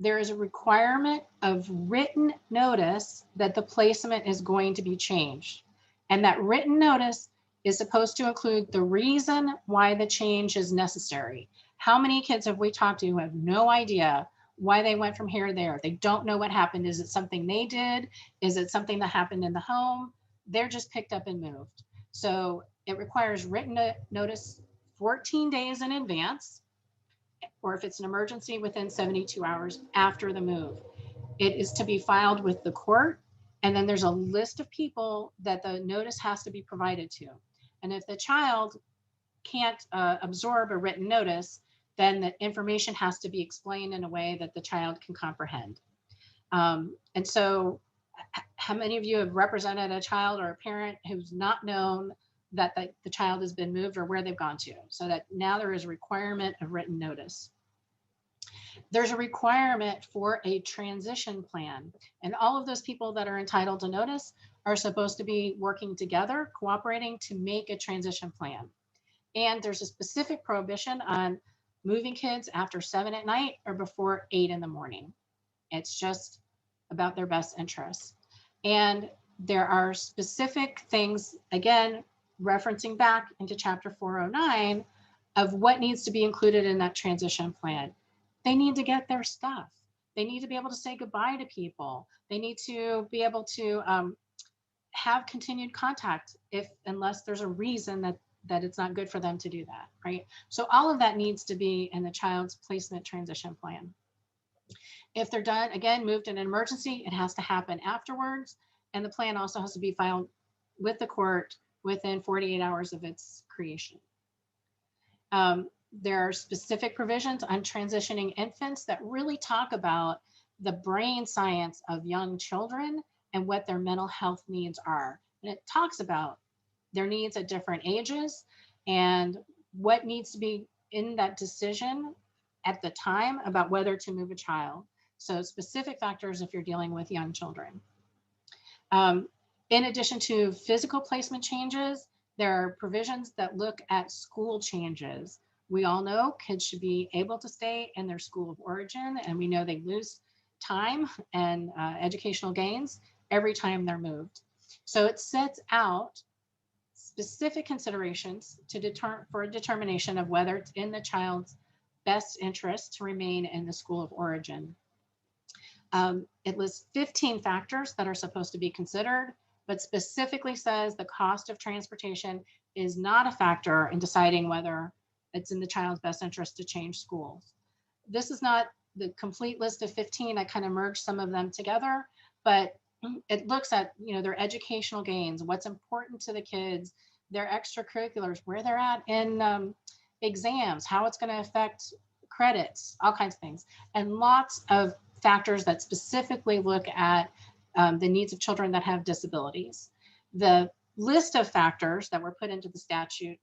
there is a requirement of written notice that the placement is going to be changed. And that written notice is supposed to include the reason why the change is necessary. How many kids have we talked to who have no idea why they went from here to there? They don't know what happened. Is it something they did? Is it something that happened in the home? They're just picked up and moved. So it requires written notice 14 days in advance, or if it's an emergency, within 72 hours after the move. It is to be filed with the court, and then there's a list of people that the notice has to be provided to. And if the child can't absorb a written notice, then the information has to be explained in a way that the child can comprehend. And so how many of you have represented a child or a parent who's not known that the child has been moved or where they've gone to? So that now there is a requirement of written notice. There's a requirement for a transition plan. And all of those people that are entitled to notice are supposed to be working together, cooperating to make a transition plan. And there's a specific prohibition on moving kids after 7 at night or before 8 in the morning. It's just about their best interests. And there are specific things, again, referencing back into chapter 409 of what needs to be included in that transition plan. They need to get their stuff. They need to be able to say goodbye to people. They need to be able to have continued contact unless there's a reason that it's not good for them to do that, right? So all of that needs to be in the child's placement transition plan. If they're done, again, moved in an emergency, it has to happen afterwards. And the plan also has to be filed with the court within 48 hours of its creation. There are specific provisions on transitioning infants that really talk about the brain science of young children and what their mental health needs are. And it talks about their needs at different ages and what needs to be in that decision at the time about whether to move a child. So specific factors if you're dealing with young children. In addition to physical placement changes, there are provisions that look at school changes. We all know kids should be able to stay in their school of origin, and we know they lose time and educational gains every time they're moved. So it sets out specific considerations for a determination of whether it's in the child's best interest to remain in the school of origin. It lists 15 factors that are supposed to be considered, but specifically says the cost of transportation is not a factor in deciding whether it's in the child's best interest to change schools. This is not the complete list of 15. I kind of merged some of them together, but it looks at, their educational gains, what's important to the kids, their extracurriculars, where they're at in exams, how it's going to affect credits, all kinds of things, and lots of factors that specifically look at the needs of children that have disabilities. The list of factors that were put into the statute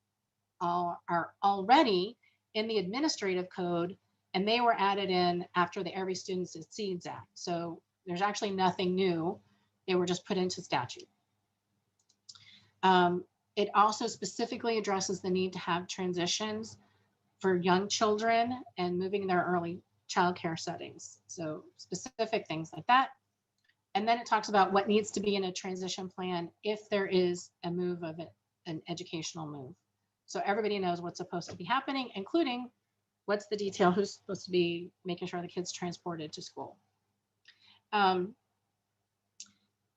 are already in the administrative code, and they were added in after the Every Student Succeeds Act. So there's actually nothing new. They were just put into statute. It also specifically addresses the need to have transitions for young children and moving their early childcare settings. So specific things like that. And then it talks about what needs to be in a transition plan if there is a move of an educational move. So everybody knows what's supposed to be happening, including what's the detail, who's supposed to be making sure the kid's transported to school.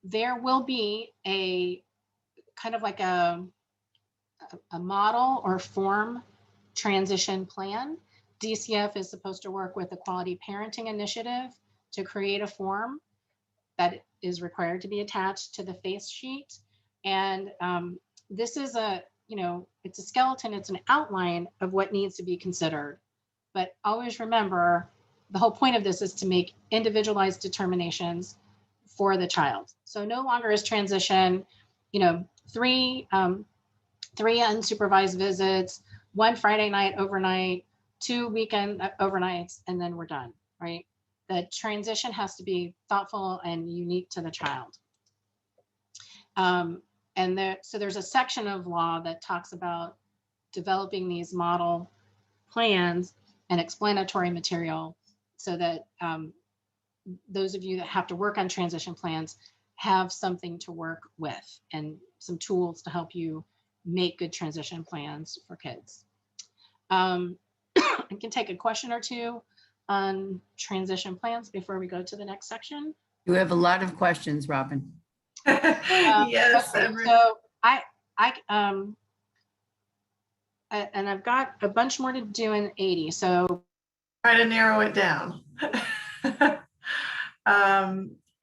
There will be a kind of like a model or form transition plan. DCF is supposed to work with the Quality Parenting Initiative to create a form that is required to be attached to the face sheet. And this is it's a skeleton, it's an outline of what needs to be considered. But always remember, the whole point of this is to make individualized determinations for the child. So no longer is transition, 3 unsupervised visits, 1 Friday night overnight, 2 weekend overnights, and then we're done, right? The transition has to be thoughtful and unique to the child. So there's a section of law that talks about developing these model plans and explanatory material so that those of you that have to work on transition plans have something to work with and some tools to help you make good transition plans for kids. I can take a question or two on transition plans before we go to the next section. You have a lot of questions, Robin. Yes. Okay, so and I've got a bunch more to do in 80. So try to narrow it down.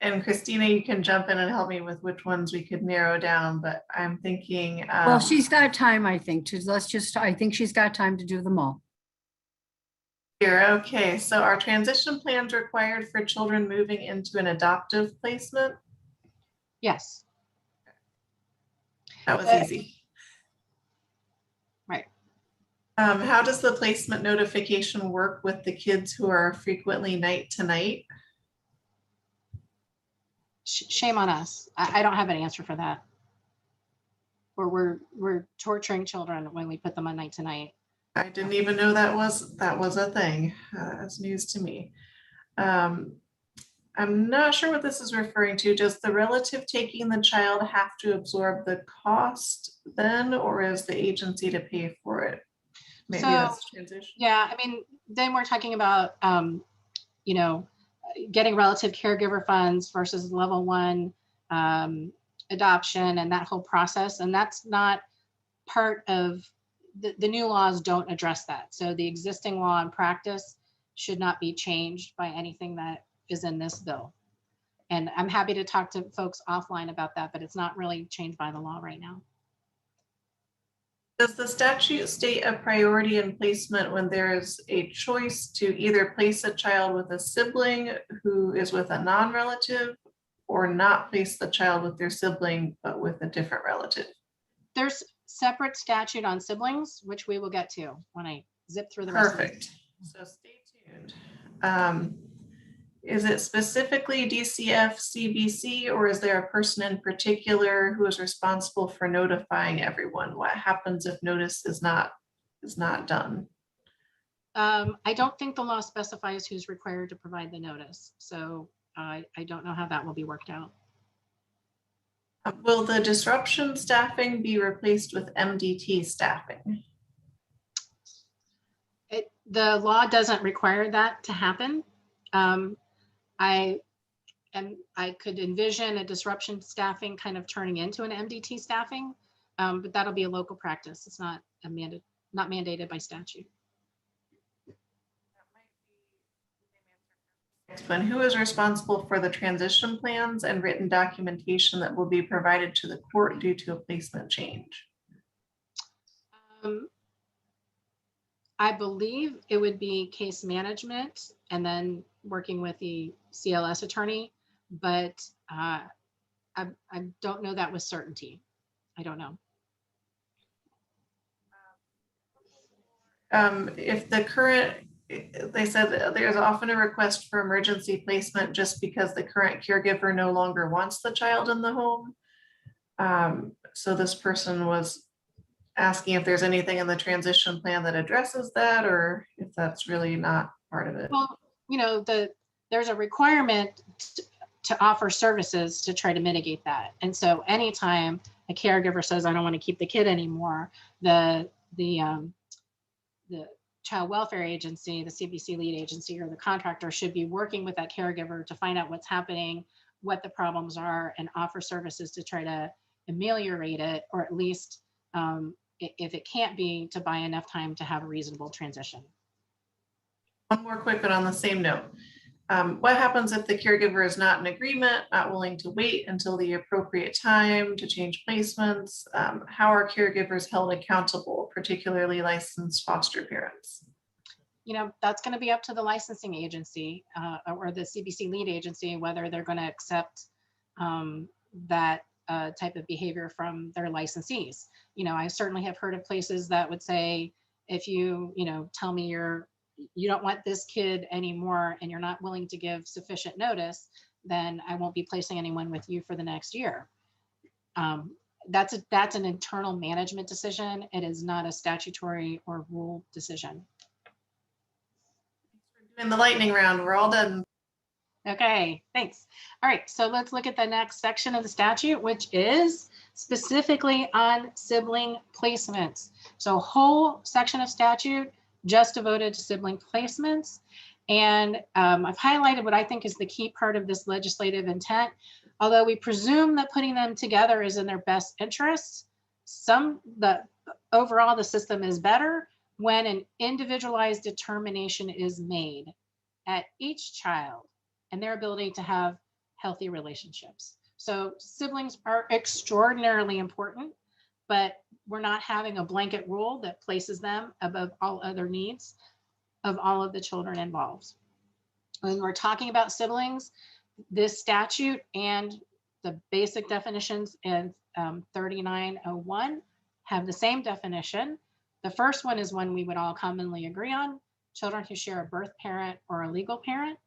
And Christina, you can jump in and help me with which ones we could narrow down, but I'm thinking. Well, she's got time, I think, I think she's got time to do them all. Here, okay, so are transition plans required for children moving into an adoptive placement? yes. That was easy. Right. How does the placement notification work with the kids who are frequently night to night? Shame on us. I don't have an answer for that. Or we're torturing children when we put them on night to night. I didn't even know that was a thing. That's news to me. I'm not sure what this is referring to. Does the relative taking the child have to absorb the cost then, or is the agency to pay for it? Maybe that's transition. Yeah, I mean, then we're talking about, you know, getting relative caregiver funds versus level 1 adoption and that whole process. And that's not part of the new laws don't address that. So the existing law and practice should not be changed by anything that is in this bill. And I'm happy to talk to folks offline about that, but it's not really changed by the law right now. Does the statute state a priority in placement when there is a choice to either place a child with a sibling who is with a non-relative or not place the child with their sibling, but with a different relative? There's separate statute on siblings, which we will get to when I zip through the rest. Perfect. So stay tuned. Is it specifically DCF CBC, or is there a person in particular who is responsible for notifying everyone? What happens if notice is not done? I don't think the law specifies who's required to provide the notice. So I don't know how that will be worked out. Will the disruption staffing be replaced with MDT staffing? The law doesn't require that to happen. I could envision a disruption staffing kind of turning into an MDT staffing, but that'll be a local practice. It's not mandated by statute. Next one, who is responsible for the transition plans and written documentation that will be provided to the court due to a placement change? I believe it would be case management and then working with the CLS attorney, but I don't know that with certainty. I don't know. If the current, they said there's often a request for emergency placement just because the current caregiver no longer wants the child in the home. So this person was asking if there's anything in the transition plan that addresses that, or if that's really not part of it. Well, you know, there's a requirement to offer services to try to mitigate that. And so anytime a caregiver says, I don't want to keep the kid anymore, the child welfare agency, the CBC lead agency, or the contractor should be working with that caregiver to find out what's happening, what the problems are, and offer services to try to ameliorate it, or at least if it can't be, to buy enough time to have a reasonable transition. One more quick one on the same note. What happens if the caregiver is not in agreement, not willing to wait until the appropriate time to change placements? How are caregivers held accountable, particularly licensed foster parents? You know, that's going to be up to the licensing agency or the CBC lead agency, whether they're going to accept that type of behavior from their licensees. You know, I certainly have heard of places that would say, if you tell me you don't want this kid anymore and you're not willing to give sufficient notice, then I won't be placing anyone with you for the next year. That's an internal management decision. It is not a statutory or rule decision. In the lightning round, we're all done. Okay, thanks. All right, so let's look at the next section of the statute, which is specifically on sibling placements. So whole section of statute just devoted to sibling placements. And I've highlighted what I think is the key part of this legislative intent. Although we presume that putting them together is in their best interests, overall the system is better when an individualized determination is made at each child and their ability to have healthy relationships. So siblings are extraordinarily important, but we're not having a blanket rule that places them above all other needs of all of the children involved. When we're talking about siblings, this statute and the basic definitions in 3901 have the same definition. The first one is one we would all commonly agree on: children who share a birth parent or a legal parent.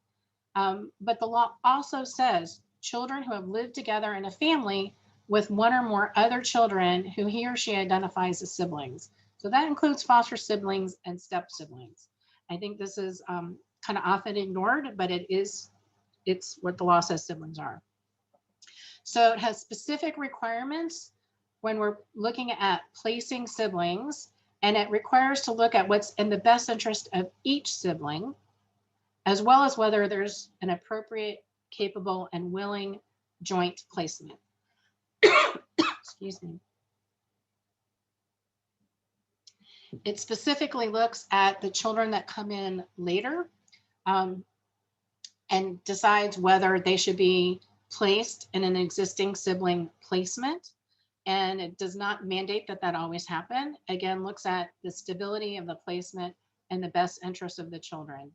But the law also says children who have lived together in a family with one or more other children who he or she identifies as siblings. So that includes foster siblings and step siblings. I think this is kind of often ignored, but it's what the law says siblings are. So it has specific requirements when we're looking at placing siblings, and it requires to look at what's in the best interest of each sibling, as well as whether there's an appropriate, capable, and willing joint placement. Excuse me. It specifically looks at the children that come in later and decides whether they should be placed in an existing sibling placement. And it does not mandate that that always happen. Again, looks at the stability of the placement and the best interest of the children.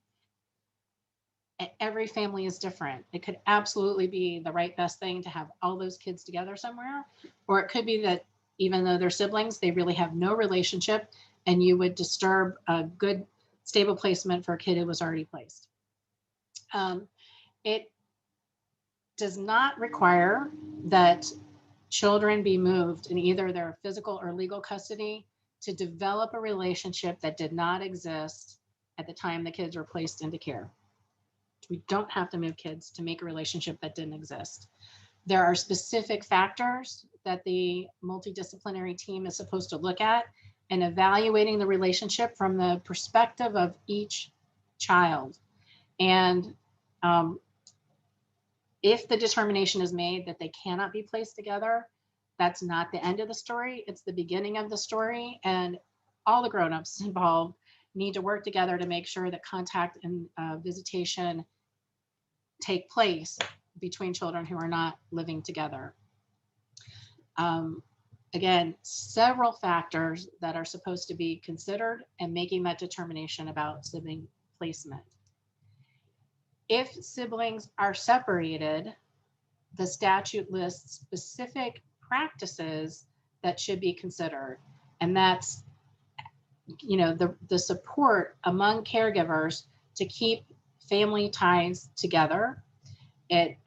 Every family is different. It could absolutely be the right best thing to have all those kids together somewhere, or it could be that even though they're siblings, they really have no relationship, and you would disturb a good, stable placement for a kid who was already placed. It does not require that children be moved in either their physical or legal custody to develop a relationship that did not exist at the time the kids were placed into care. We don't have to move kids to make a relationship that didn't exist. There are specific factors that the multidisciplinary team is supposed to look at in evaluating the relationship from the perspective of each child. And if the determination is made that they cannot be placed together, that's not the end of the story. It's the beginning of the story. And all the grownups involved need to work together to make sure that contact and visitation take place between children who are not living together. Again, several factors that are supposed to be considered in making that determination about sibling placement. If siblings are separated, the statute lists specific practices that should be considered. And that's, the support among caregivers to keep family ties together. It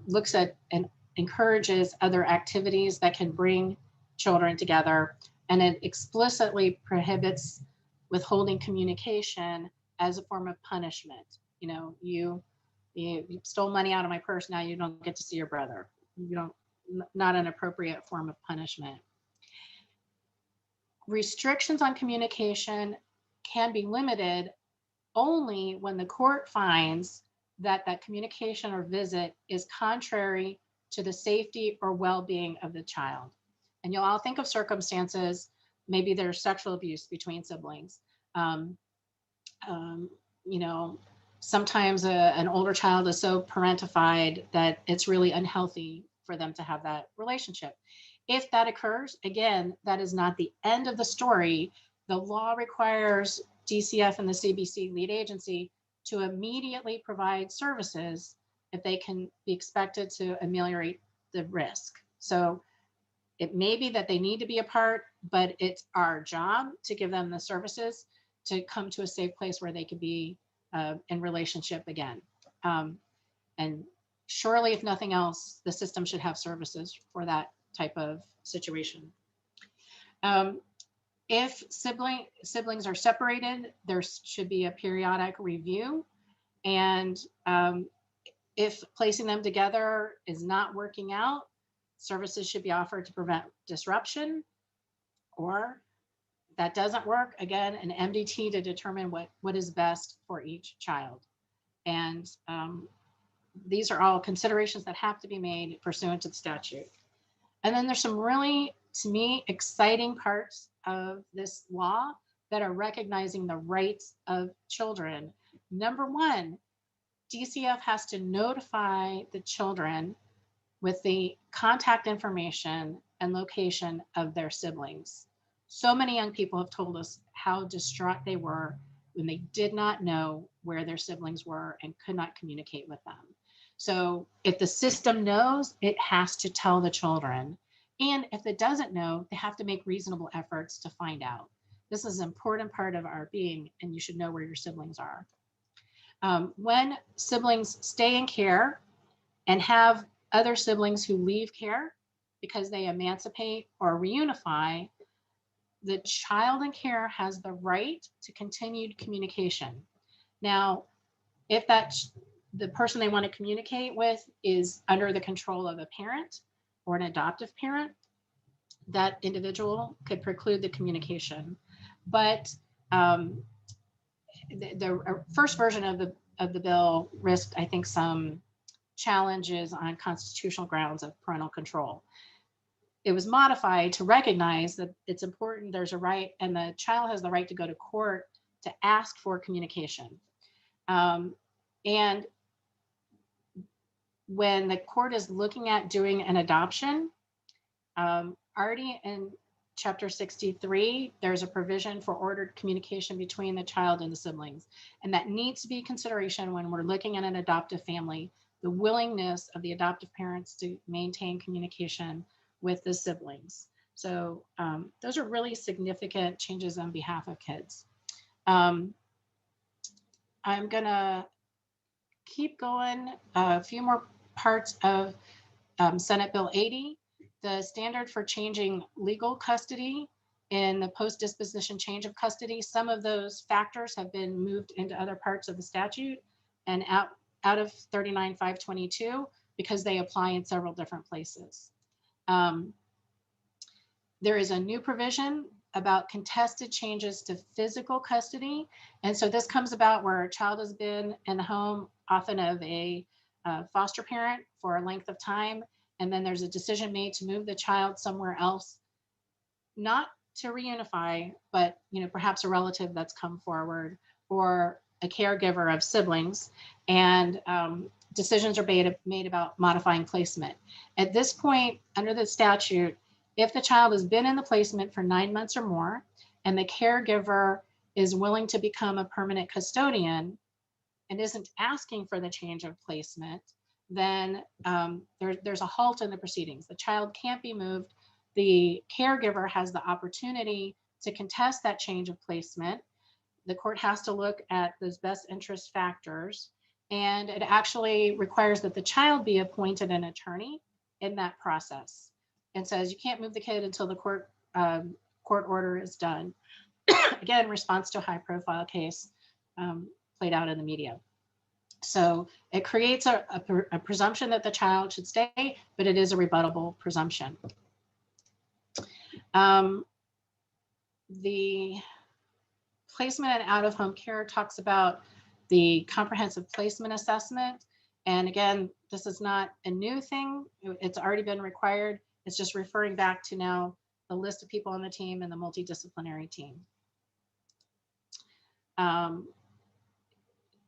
looks at and encourages other activities that can bring children together, and it explicitly prohibits withholding communication as a form of punishment. You stole money out of my purse, now you don't get to see your brother. Not an appropriate form of punishment. Restrictions on communication can be limited only when the court finds that that communication or visit is contrary to the safety or well-being of the child. And you'll all think of circumstances, maybe there's sexual abuse between siblings. Sometimes an older child is so parentified that it's really unhealthy for them to have that relationship. If that occurs, again, that is not the end of the story. The law requires DCF and the CBC lead agency to immediately provide services if they can be expected to ameliorate the risk. So it may be that they need to be apart, but it's our job to give them the services to come to a safe place where they could be in relationship again. And surely, if nothing else, the system should have services for that type of situation. If siblings are separated, there should be a periodic review. And If placing them together is not working out, services should be offered to prevent disruption, or that doesn't work, again, an MDT to determine what is best for each child. And these are all considerations that have to be made pursuant to the statute. And then there's some really, to me, exciting parts of this law that are recognizing the rights of children. Number one, DCF has to notify the children with the contact information and location of their siblings. So many young people have told us how distraught they were when they did not know where their siblings were and could not communicate with them. So if the system knows, it has to tell the children. And if it doesn't know, they have to make reasonable efforts to find out. This is an important part of our being, and you should know where your siblings are. When siblings stay in care and have other siblings who leave care because they emancipate or reunify, the child in care has the right to continued communication. Now, if the person they want to communicate with is under the control of a parent or an adoptive parent, that individual could preclude the communication. But the first version of the bill risked, I think, some challenges on constitutional grounds of parental control. It was modified to recognize that it's important, there's a right, and the child has the right to go to court to ask for communication. And when the court is looking at doing an adoption, already in Chapter 63, there's a provision for ordered communication between the child and the siblings. And that needs to be consideration when we're looking at an adoptive family, the willingness of the adoptive parents to maintain communication with the siblings. So those are really significant changes on behalf of kids. I'm gonna keep going. A few more parts of Senate Bill 80. The standard for changing legal custody in the post-disposition change of custody. Some of those factors have been moved into other parts of the statute and out of 39.522 because they apply in several different places. There is a new provision about contested changes to physical custody. And so this comes about where a child has been in the home, often of a foster parent for a length of time. And then there's a decision made to move the child somewhere else, not to reunify, but perhaps a relative that's come forward or a caregiver of siblings, and decisions are made about modifying placement. At this point, under the statute, if the child has been in the placement for 9 months or more, and the caregiver is willing to become a permanent custodian and isn't asking for the change of placement, then there's a halt in the proceedings. The child can't be moved. The caregiver has the opportunity to contest that change of placement. The court has to look at those best interest factors, and it actually requires that the child be appointed an attorney in that process, and says you can't move the kid until the court order is done. Again, response to a high-profile case played out in the media. So it creates a presumption that the child should stay, but it is a rebuttable presumption. The placement and out-of-home care talks about the comprehensive placement assessment. And again, this is not a new thing. It's already been required. It's just referring back to now the list of people on the team and the multidisciplinary team.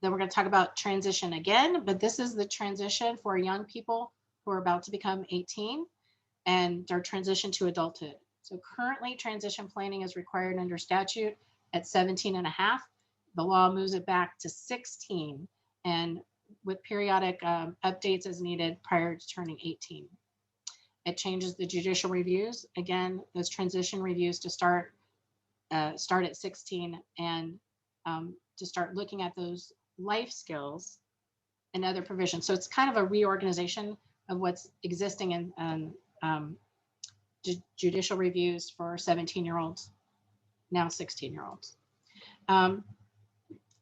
Then we're going to talk about transition again, but this is the transition for young people who are about to become 18 and their transition to adulthood. So currently transition planning is required under statute at 17 and a half. The law moves it back to 16 and with periodic updates as needed prior to turning 18. It changes the judicial reviews. Again, those transition reviews to start at 16 and to start looking at those life skills and other provisions. So it's kind of a reorganization of what's existing in judicial reviews for 17-year-olds, now 16-year-olds.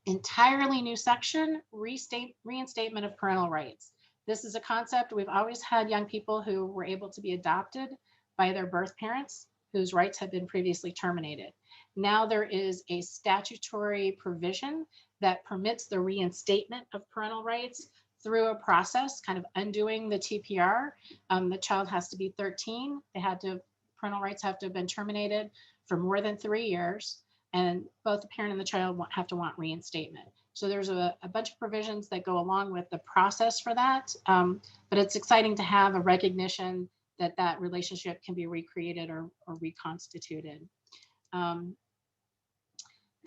Entirely new section, reinstatement of parental rights. This is a concept. We've always had young people who were able to be adopted by their birth parents whose rights had been previously terminated. Now there is a statutory provision that permits the reinstatement of parental rights through a process, kind of undoing the TPR. The child has to be 13. Parental rights have to have been terminated for more than 3 years, and both the parent and the child have to want reinstatement. So there's a bunch of provisions that go along with the process for that, but it's exciting to have a recognition that that relationship can be recreated or reconstituted.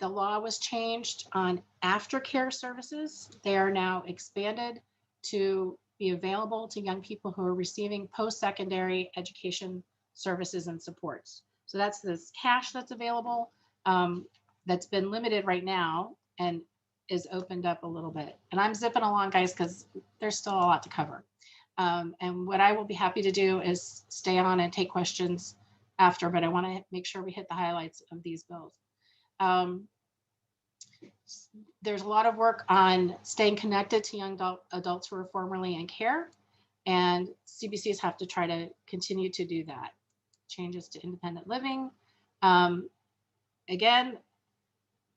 The law was changed on aftercare services. They are now expanded to be available to young people who are receiving post-secondary education services and supports. So that's this cash that's available, that's been limited right now and is opened up a little bit. And I'm zipping along, guys, because there's still a lot to cover. And what I will be happy to do is stay on and take questions after, but I want to make sure we hit the highlights of these bills. There's a lot of work on staying connected to young adults who are formerly in care, and CBCs have to try to continue to do that. Changes to independent living. Again,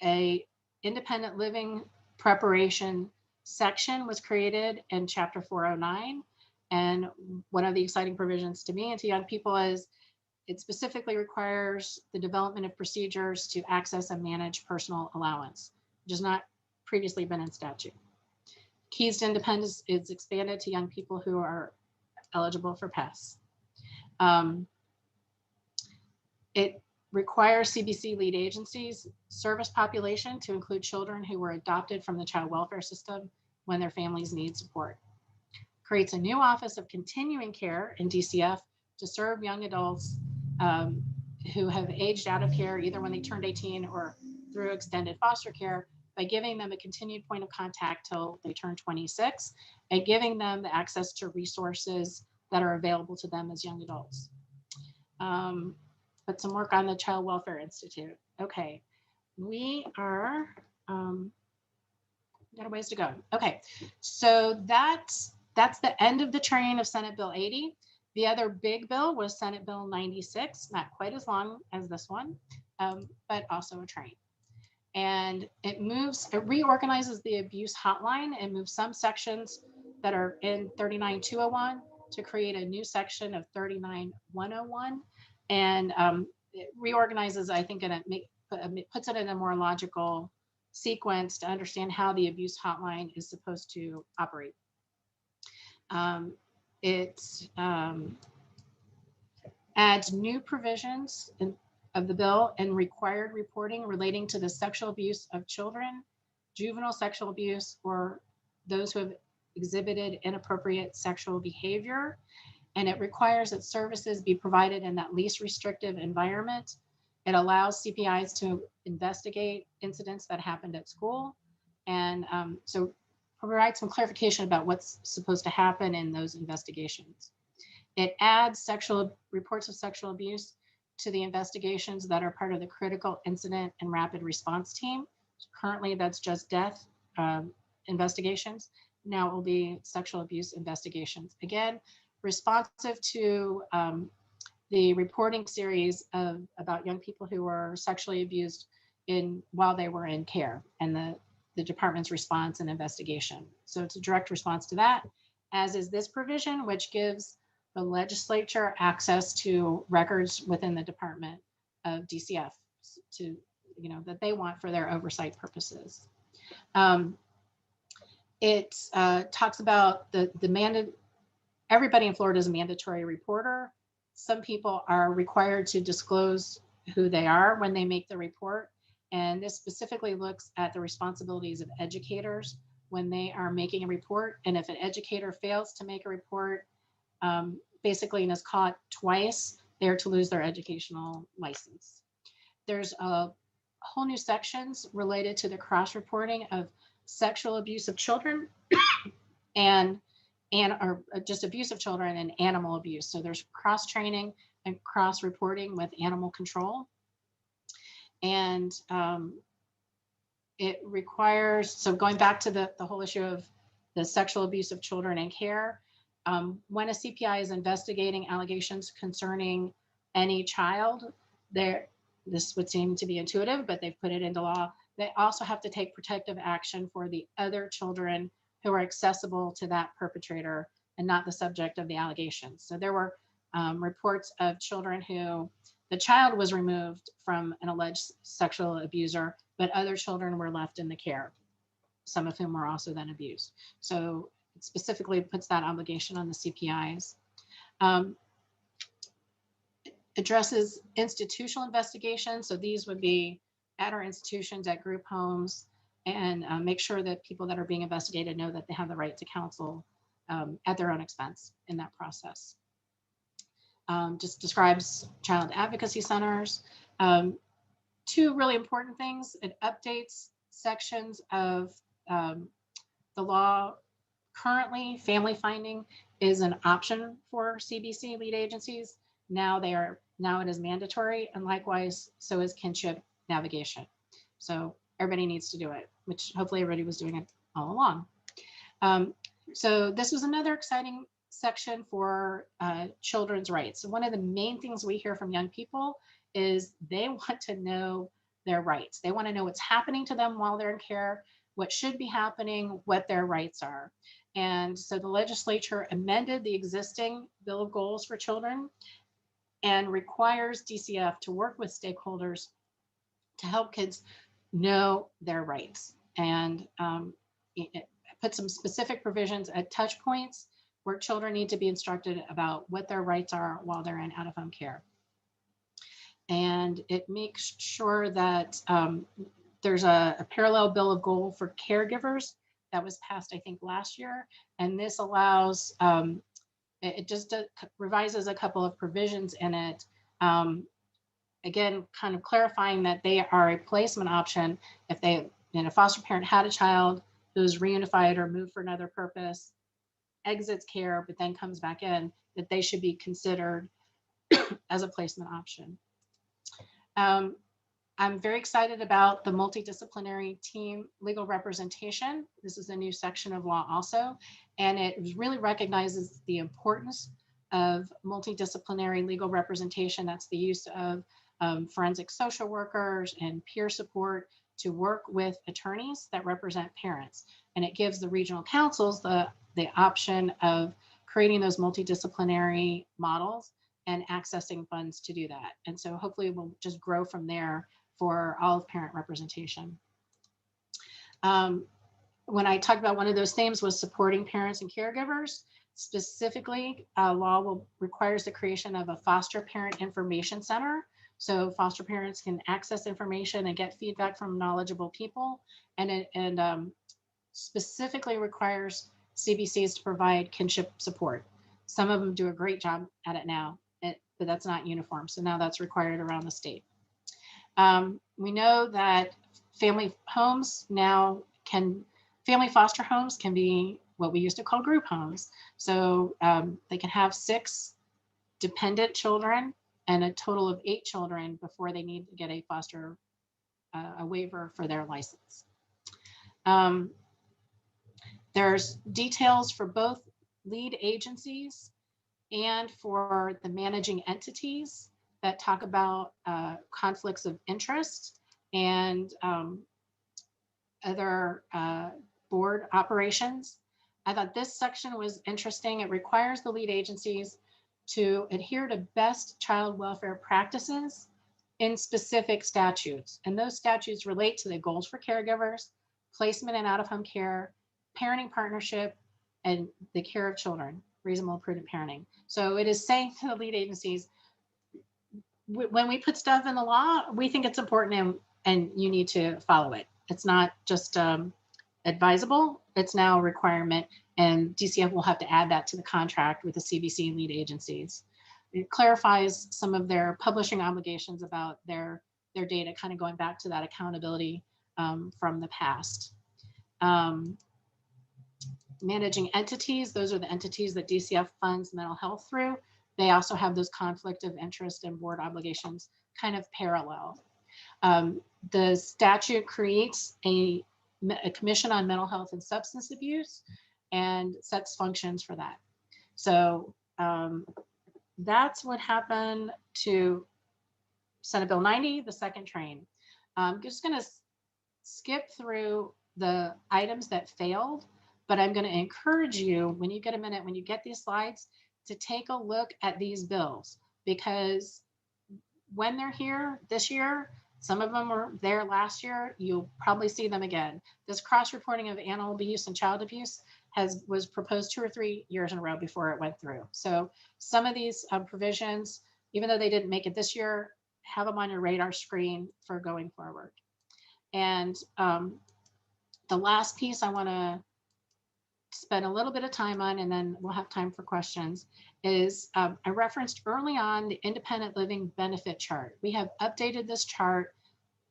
a independent living preparation section was created in Chapter 409. And one of the exciting provisions to me and to young people is it specifically requires the development of procedures to access and manage personal allowance, which has not previously been in statute. Keys to independence is expanded to young people who are eligible for PES. It requires CBC lead agencies service population to include children who were adopted from the child welfare system when their families need support. Creates a new office of continuing care in DCF to serve young adults who have aged out of care either when they turned 18 or through extended foster care, by giving them a continued point of contact till they turn 26 and giving them the access to resources that are available to them as young adults. But some work on the Child Welfare Institute. Okay, we are, got a ways to go. Okay, so that's the end of the train of Senate Bill 80. The other big bill was Senate Bill 96, not quite as long as this one, but also a train. And it reorganizes the abuse hotline and moves some sections that are in 39201 to create a new section of 39101. And it reorganizes, I think, and it puts it in a more logical sequence to understand how the abuse hotline is supposed to operate. It adds new provisions of the bill and required reporting relating to the sexual abuse of children, juvenile sexual abuse, or those who have exhibited inappropriate sexual behavior. And it requires that services be provided in that least restrictive environment. It allows CPIs to investigate incidents that happened at school. And so provide some clarification about what's supposed to happen in those investigations. It adds reports of sexual abuse to the investigations that are part of the critical incident and rapid response team. Currently, that's just death investigations. Now it will be sexual abuse investigations. Again, responsive to the reporting series about young people who were sexually abused while they were in care, and the department's response and investigation. So it's a direct response to that, as is this provision, which gives the legislature access to records within the Department of DCF to, that they want for their oversight purposes. It talks about everybody in Florida is a mandatory reporter. Some people are required to disclose who they are when they make the report. And this specifically looks at the responsibilities of educators when they are making a report. And if an educator fails to make a report, basically and is caught twice, they're to lose their educational license. There's a whole new sections related to the cross-reporting of sexual abuse of children or just abuse of children and animal abuse. So there's cross-training and cross-reporting with animal control. And it requires, so going back to the whole issue of the sexual abuse of children in care. When a CPI is investigating allegations concerning any child, this would seem to be intuitive, but they've put it into law. They also have to take protective action for the other children who are accessible to that perpetrator and not the subject of the allegations. So there were reports of children who the child was removed from an alleged sexual abuser, but other children were left in the care, some of whom were also then abused. So it specifically puts that obligation on the CPIs. Addresses institutional investigations. So these would be at our institutions, at group homes, and make sure that people that are being investigated know that they have the right to counsel at their own expense in that process. Just describes child advocacy centers. Two really important things: it updates sections of the law. Currently, family finding is an option for CBC lead agencies. Now it is mandatory, and likewise, so is kinship navigation. So everybody needs to do it, which hopefully everybody was doing it all along. So this was another exciting section for children's rights. So one of the main things we hear from young people is they want to know their rights. They want to know what's happening to them while they're in care, what should be happening, what their rights are. And so the legislature amended the existing Bill of Goals for Children and requires DCF to work with stakeholders to help kids know their rights, and it put some specific provisions at touch points where children need to be instructed about what their rights are while they're in out-of-home care. And it makes sure that there's a parallel bill of goal for caregivers that was passed, I think, last year. And this allows, it just revises a couple of provisions in it. Again, kind of clarifying that they are a placement option if they, a foster parent had a child who's reunified or moved for another purpose, exits care, but then comes back in, that they should be considered as a placement option. I'm very excited about the multidisciplinary team legal representation. This is a new section of law also, and it really recognizes the importance of multidisciplinary legal representation. That's the use of forensic social workers and peer support to work with attorneys that represent parents. And it gives the regional councils the option of creating those multidisciplinary models and accessing funds to do that. And so hopefully we'll just grow from there for all of parent representation. When I talked about one of those themes was supporting parents and caregivers, specifically law requires the creation of a foster parent information center. So foster parents can access information and get feedback from knowledgeable people, and specifically requires CBCs to provide kinship support. Some of them do a great job at it now, but that's not uniform. So now that's required around the state. We know that family foster homes can be what we used to call group homes. So they can have 6 dependent children and a total of 8 children before they need to get a foster a waiver for their license. There's details for both lead agencies and for the managing entities that talk about conflicts of interest and other board operations. I thought this section was interesting. It requires the lead agencies to adhere to best child welfare practices in specific statutes. And those statutes relate to the goals for caregivers, placement in out-of-home care, parenting partnership, and the care of children, reasonable and prudent parenting. So it is saying to the lead agencies, when we put stuff in the law, we think it's important and you need to follow it. It's not just advisable, it's now a requirement, and DCF will have to add that to the contract with the CBC and lead agencies. It clarifies some of their publishing obligations about their data, kind of going back to that accountability from the past. Managing entities, those are the entities that DCF funds mental health through. They also have those conflict of interest and board obligations kind of parallel. The statute creates a commission on mental health and substance abuse. and sets functions for that. So that's what happened to Senate Bill 90, the second train. I'm just going to skip through the items that failed, but I'm going to encourage you, when you get a minute, when you get these slides, to take a look at these bills, because when they're here this year, some of them were there last year, you'll probably see them again. This cross-reporting of animal abuse and child abuse was proposed 2 or 3 years in a row before it went through. So some of these provisions, even though they didn't make it this year, have them on your radar screen for going forward. And the last piece I want to spend a little bit of time on, and then we'll have time for questions, is I referenced early on the independent living benefit chart. We have updated this chart.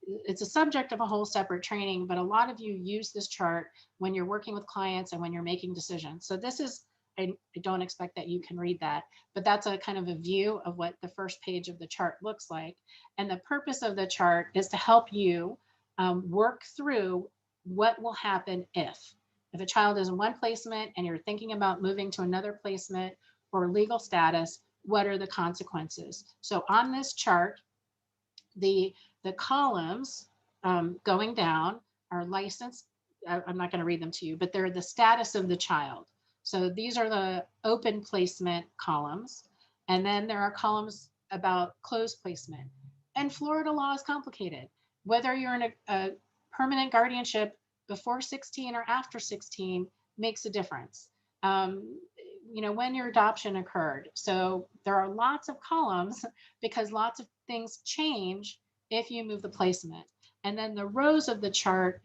It's a subject of a whole separate training, but a lot of you use this chart when you're working with clients and when you're making decisions. So this is, I don't expect that you can read that, but that's a kind of a view of what the first page of the chart looks like. And the purpose of the chart is to help you work through what will happen if a child is in one placement and you're thinking about moving to another placement or legal status, what are the consequences? So on this chart, the columns going down are licensed. I'm not going to read them to you, but they're the status of the child. So these are the open placement columns. And then there are columns about closed placement. And Florida law is complicated. Whether you're in a permanent guardianship before 16 or after 16 makes a difference. You know, when your adoption occurred. So there are lots of columns because lots of things change if you move the placement. And then the rows of the chart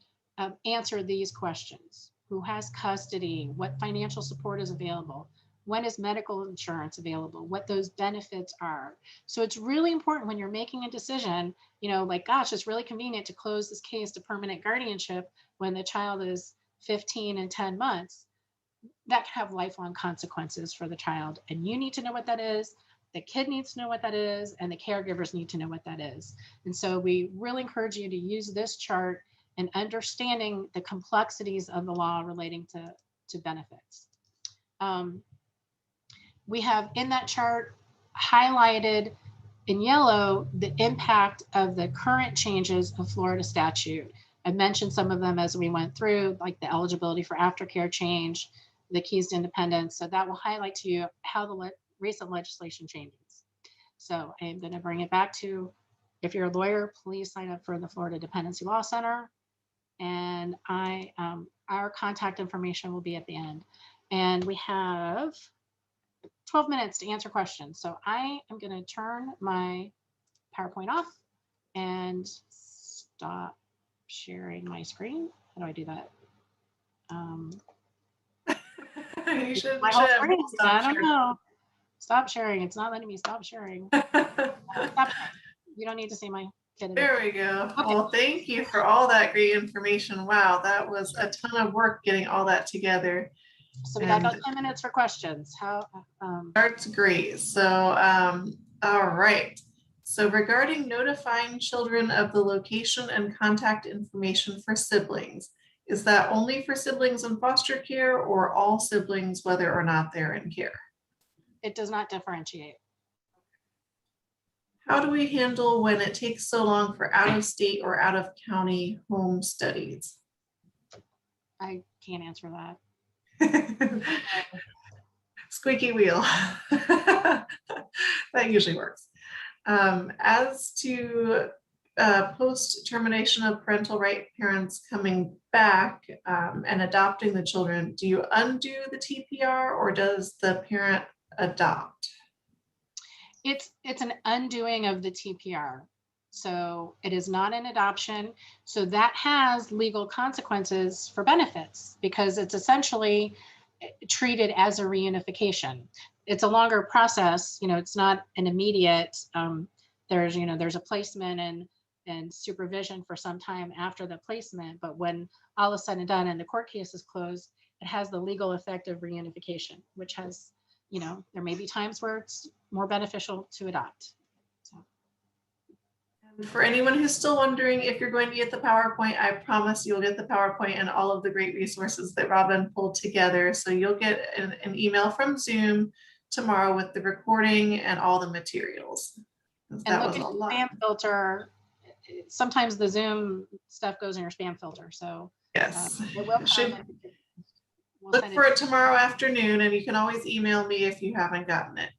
answer these questions. Who has custody? What financial support is available? When is medical insurance available? What those benefits are. So it's really important when you're making a decision, you know, like, gosh, it's really convenient to close this case to permanent guardianship when the child is 15 and 10 months. That can have lifelong consequences for the child. And you need to know what that is. The kid needs to know what that is, and the caregivers need to know what that is. And so we really encourage you to use this chart and understanding the complexities of the law relating to benefits. We have in that chart highlighted in yellow the impact of the current changes of Florida statute. I mentioned some of them as we went through, like the eligibility for aftercare change, the keys to independence. So that will highlight to you how the recent legislation changes. So I'm going to bring it back to, if you're a lawyer, please sign up for the Florida Dependency Law Center. And our contact information will be at the end. And we have 12 minutes to answer questions. So I am going to turn my PowerPoint off and stop sharing my screen. How do I do that? You should, My whole have screen. stop I don't sharing. know. Stop sharing. It's not letting me stop sharing. Stop sharing. You don't need to see my kid. There we go. Okay. Well, thank you for all that great information. Wow, that was a ton of work getting all that together. So we got about 10 minutes for questions. How? That's great. So, all right. So regarding notifying children of the location and contact information for siblings, is that only for siblings in foster care or all siblings, whether or not they're in care? It does not differentiate. How do we handle when it takes so long for out-of-state or out-of-county home studies? I can't answer that. Squeaky wheel. That usually works. As to post termination of parental right parents coming back and adopting the children, do you undo the TPR or does the parent adopt? It's an undoing of the TPR. So it is not an adoption. So that has legal consequences for benefits because it's essentially treated as a reunification. It's a longer process. You know, it's not an immediate, there's a placement and supervision for some time after the placement. But when all is said and done and the court case is closed, it has the legal effect of reunification, which has, there may be times where it's more beneficial to adopt. So. For anyone who's still wondering if you're going to get the PowerPoint, I promise you'll get the PowerPoint and all of the great resources that Robin pulled together. So you'll get an email from Zoom tomorrow with the recording and all the materials. And That look was at a your lot. spam filter. Sometimes the Zoom stuff goes in your spam filter, so Yes. it will Should come. We'll look send for it tomorrow afternoon, and you can always email me if you haven't gotten it.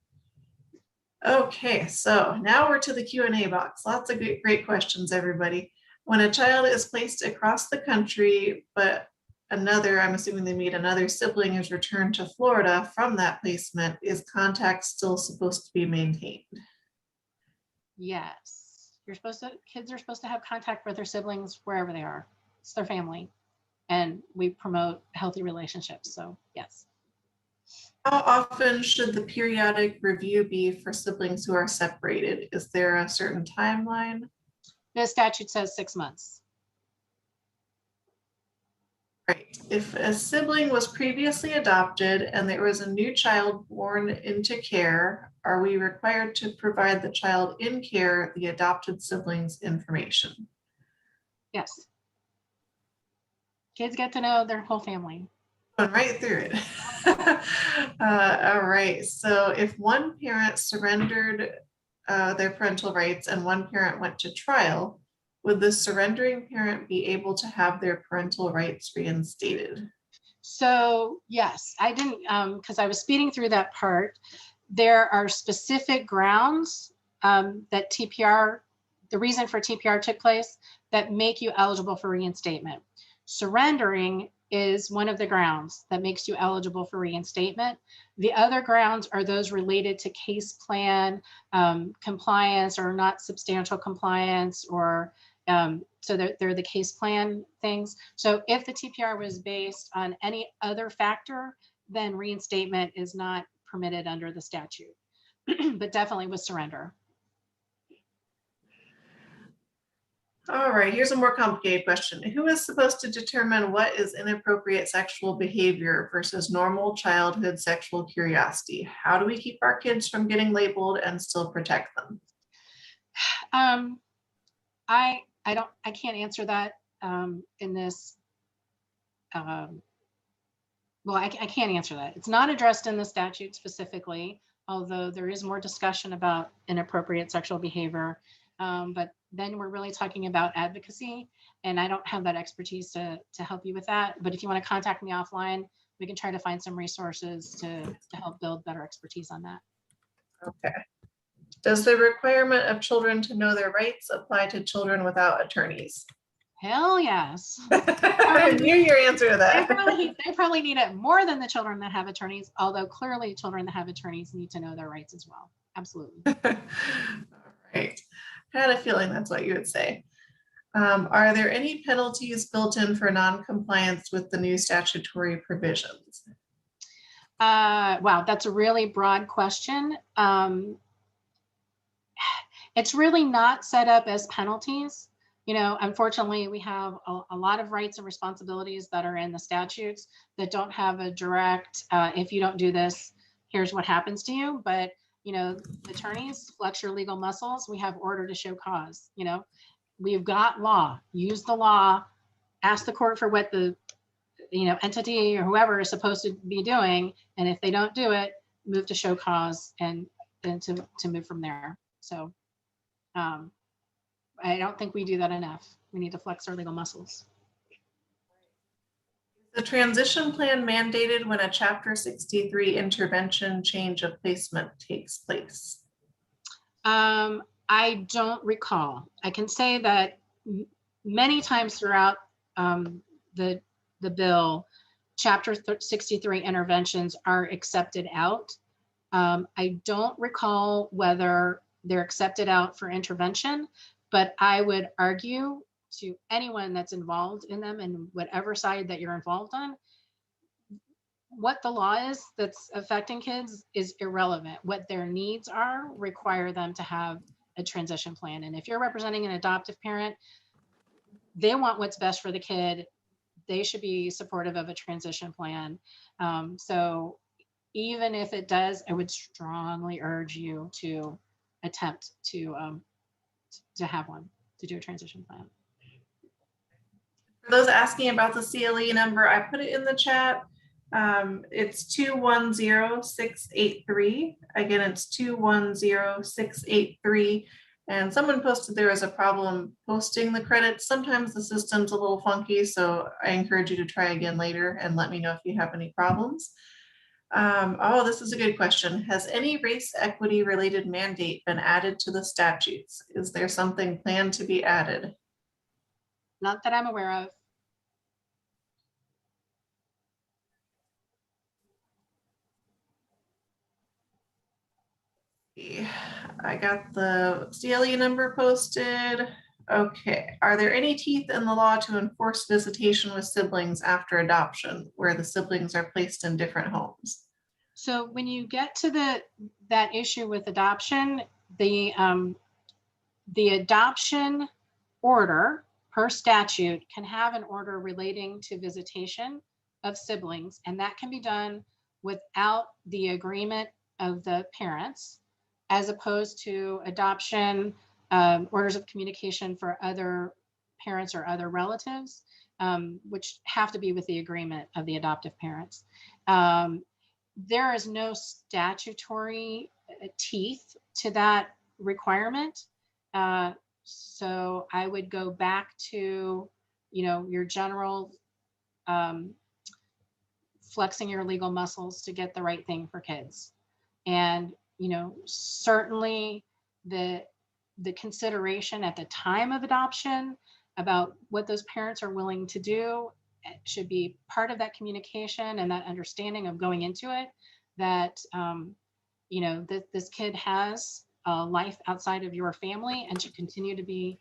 Okay, so now we're to the Q&A box. Lots of great questions, everybody. When a child is placed across the country, but another, I'm assuming they meet another sibling, is returned to Florida from that placement, is contact still supposed to be maintained? Yes, kids are supposed to have contact with their siblings wherever they are. It's their family. And we promote healthy relationships, so yes. How often should the periodic review be for siblings who are separated? Is there a certain timeline? The statute says 6 months. Right. If a sibling was previously adopted and there was a new child born into care, are we required to provide the child in care the adopted sibling's information? Yes. Kids get to know their whole family. Going right through it. All right. So if one parent surrendered their parental rights and one parent went to trial, would the surrendering parent be able to have their parental rights reinstated? So yes, I didn't, because I was speeding through that part. There are specific grounds that TPR, the reason for TPR took place, that make you eligible for reinstatement. Surrendering is one of the grounds that makes you eligible for reinstatement. The other grounds are those related to case plan compliance or not substantial compliance, or so they're the case plan things. So if the TPR was based on any other factor, then reinstatement is not permitted under the statute, but definitely with surrender. All right, here's a more complicated question. Who is supposed to determine what is inappropriate sexual behavior versus normal childhood sexual curiosity? How do we keep our kids from getting labeled and still protect them? I can't answer that in this. Well, I can't answer that. It's not addressed in the statute specifically, although there is more discussion about inappropriate sexual behavior. But then we're really talking about advocacy, and I don't have that expertise to help you with that. But if you want to contact me offline, we can try to find some resources to help build better expertise on that. Okay. Does the requirement of children to know their rights apply to children without attorneys? Hell yes. I knew your answer to that. They probably need it more than the children that have attorneys, although clearly children that have attorneys need to know their rights as well. Absolutely. All right. I had a feeling that's what you would say. Are there any penalties built in for non-compliance with the new statutory provisions? Wow, that's a really broad question. It's really not set up as penalties. You know, unfortunately, we have a lot of rights and responsibilities that are in the statutes that don't have a direct, if you don't do this, here's what happens to you. But, you know, attorneys, flex your legal muscles. We have order to show cause. You know, we've got law. Use the law. Ask the court for what the, you know, entity or whoever is supposed to be doing. And if they don't do it, move to show cause and then to move from there. So I don't think we do that enough. We need to flex our legal muscles. The transition plan mandated when a Chapter 63 intervention change of placement takes place? I don't recall. I can say that many times throughout the bill, Chapter 63 interventions are accepted out. I don't recall whether they're accepted out for intervention, but I would argue to anyone that's involved in them and whatever side that you're involved on, what the law is that's affecting kids is irrelevant. What their needs are require them to have a transition plan. And if you're representing an adoptive parent, they want what's best for the kid. They should be supportive of a transition plan. So even if it does, I would strongly urge you to attempt to to have one, to do a transition plan. For those asking about the CLE number, I put it in the chat. It's 210683. Again, it's 210683. And someone posted there was a problem posting the credits. Sometimes the system's a little funky, so I encourage you to try again later and let me know if you have any problems. Oh, this is a good question. Has any race equity related mandate been added to the statutes? Is there something planned to be added? Not that I'm aware of. I got the CLE number posted. Okay, are there any teeth in the law to enforce visitation with siblings after adoption, where the siblings are placed in different homes? So when you get to that issue with adoption, the adoption order per statute can have an order relating to visitation of siblings, and that can be done without the agreement of the parents, as opposed to adoption orders of communication for other parents or other relatives, which have to be with the agreement of the adoptive parents. There is no statutory teeth to that requirement. So I would go back to, your general flexing your legal muscles to get the right thing for kids. And, certainly the consideration at the time of adoption about what those parents are willing to do should be part of that communication and that understanding of going into it, that, that this kid has a life outside of your family and should continue to be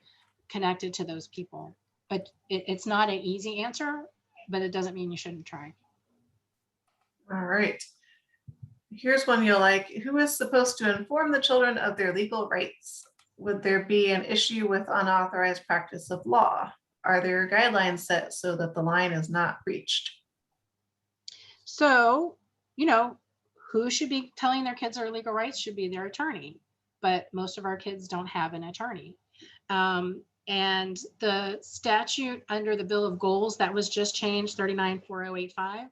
connected to those people. But it's not an easy answer, but it doesn't mean you shouldn't try. All right. Here's one you'll like. Who is supposed to inform the children of their legal rights? Would there be an issue with unauthorized practice of law? Are there guidelines set so that the line is not breached? So, who should be telling their kids their legal rights should be their attorney, but most of our kids don't have an attorney. And the statute under the Bill of Goals that was just changed, 394085,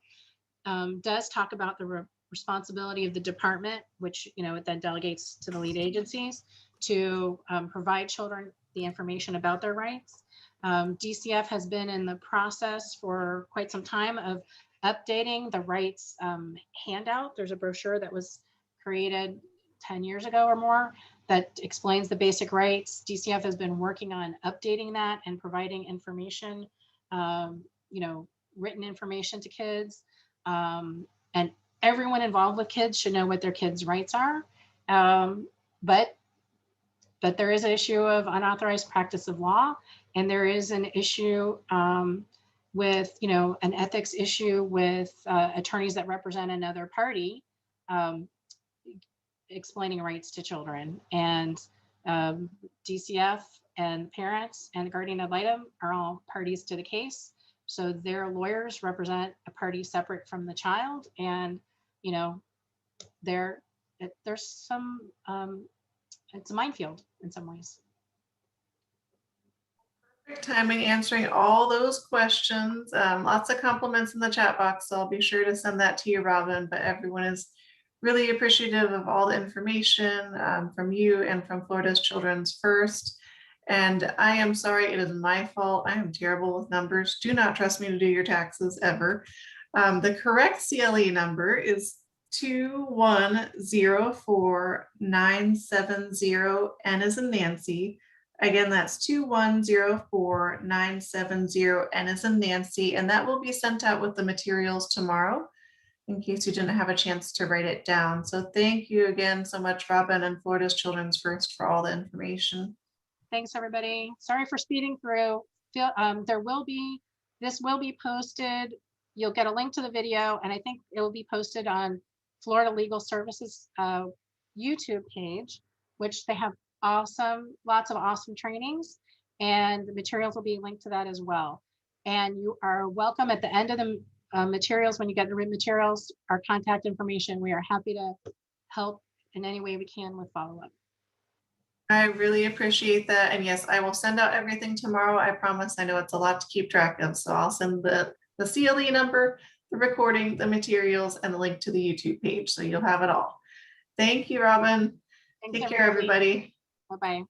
does talk about the responsibility of the department, which, it then delegates to the lead agencies to provide children the information about their rights. DCF has been in the process for quite some time of updating the rights handout. There's a brochure that was created 10 years ago or more that explains the basic rights. DCF has been working on updating that and providing information, written information to kids. And everyone involved with kids should know what their kids' rights are. But there is an issue of unauthorized practice of law, and there is an issue with, an ethics issue with attorneys that represent another party explaining rights to children. And DCF and parents and the guardian ad litem are all parties to the case. So their lawyers represent a party separate from the child. And, there's some, it's a minefield in some ways. Perfect timing answering all those questions. Lots of compliments in the chat box, so I'll be sure to send that to you, Robin. But everyone is really appreciative of all the information from you and from Florida's Children's First. And I am sorry, it is my fault. I am terrible with numbers. Do not trust me to do your taxes ever. The correct CLE number is 2104970, N as in Nancy. Again, that's 2104970, N as in Nancy, and that will be sent out with the materials tomorrow in case you didn't have a chance to write it down. So thank you again so much, Robin and Florida's Children's First, for all the information. Thanks, everybody. Sorry for speeding through. This will be posted. You'll get a link to the video, and I think it will be posted on Florida Legal Services YouTube page, which they have lots of awesome trainings, and the materials will be linked to that as well. And you are welcome at the end of the materials, when you get the written materials, our contact information. We are happy to help in any way we can with follow-up. I really appreciate that. And yes, I will send out everything tomorrow. I promise. I know it's a lot to keep track of. So I'll send the CLE number, the recording, the materials, and the link to the YouTube page. So you'll have it all. Thank you, Robin. Thanks, Take care, everybody. Bye-bye.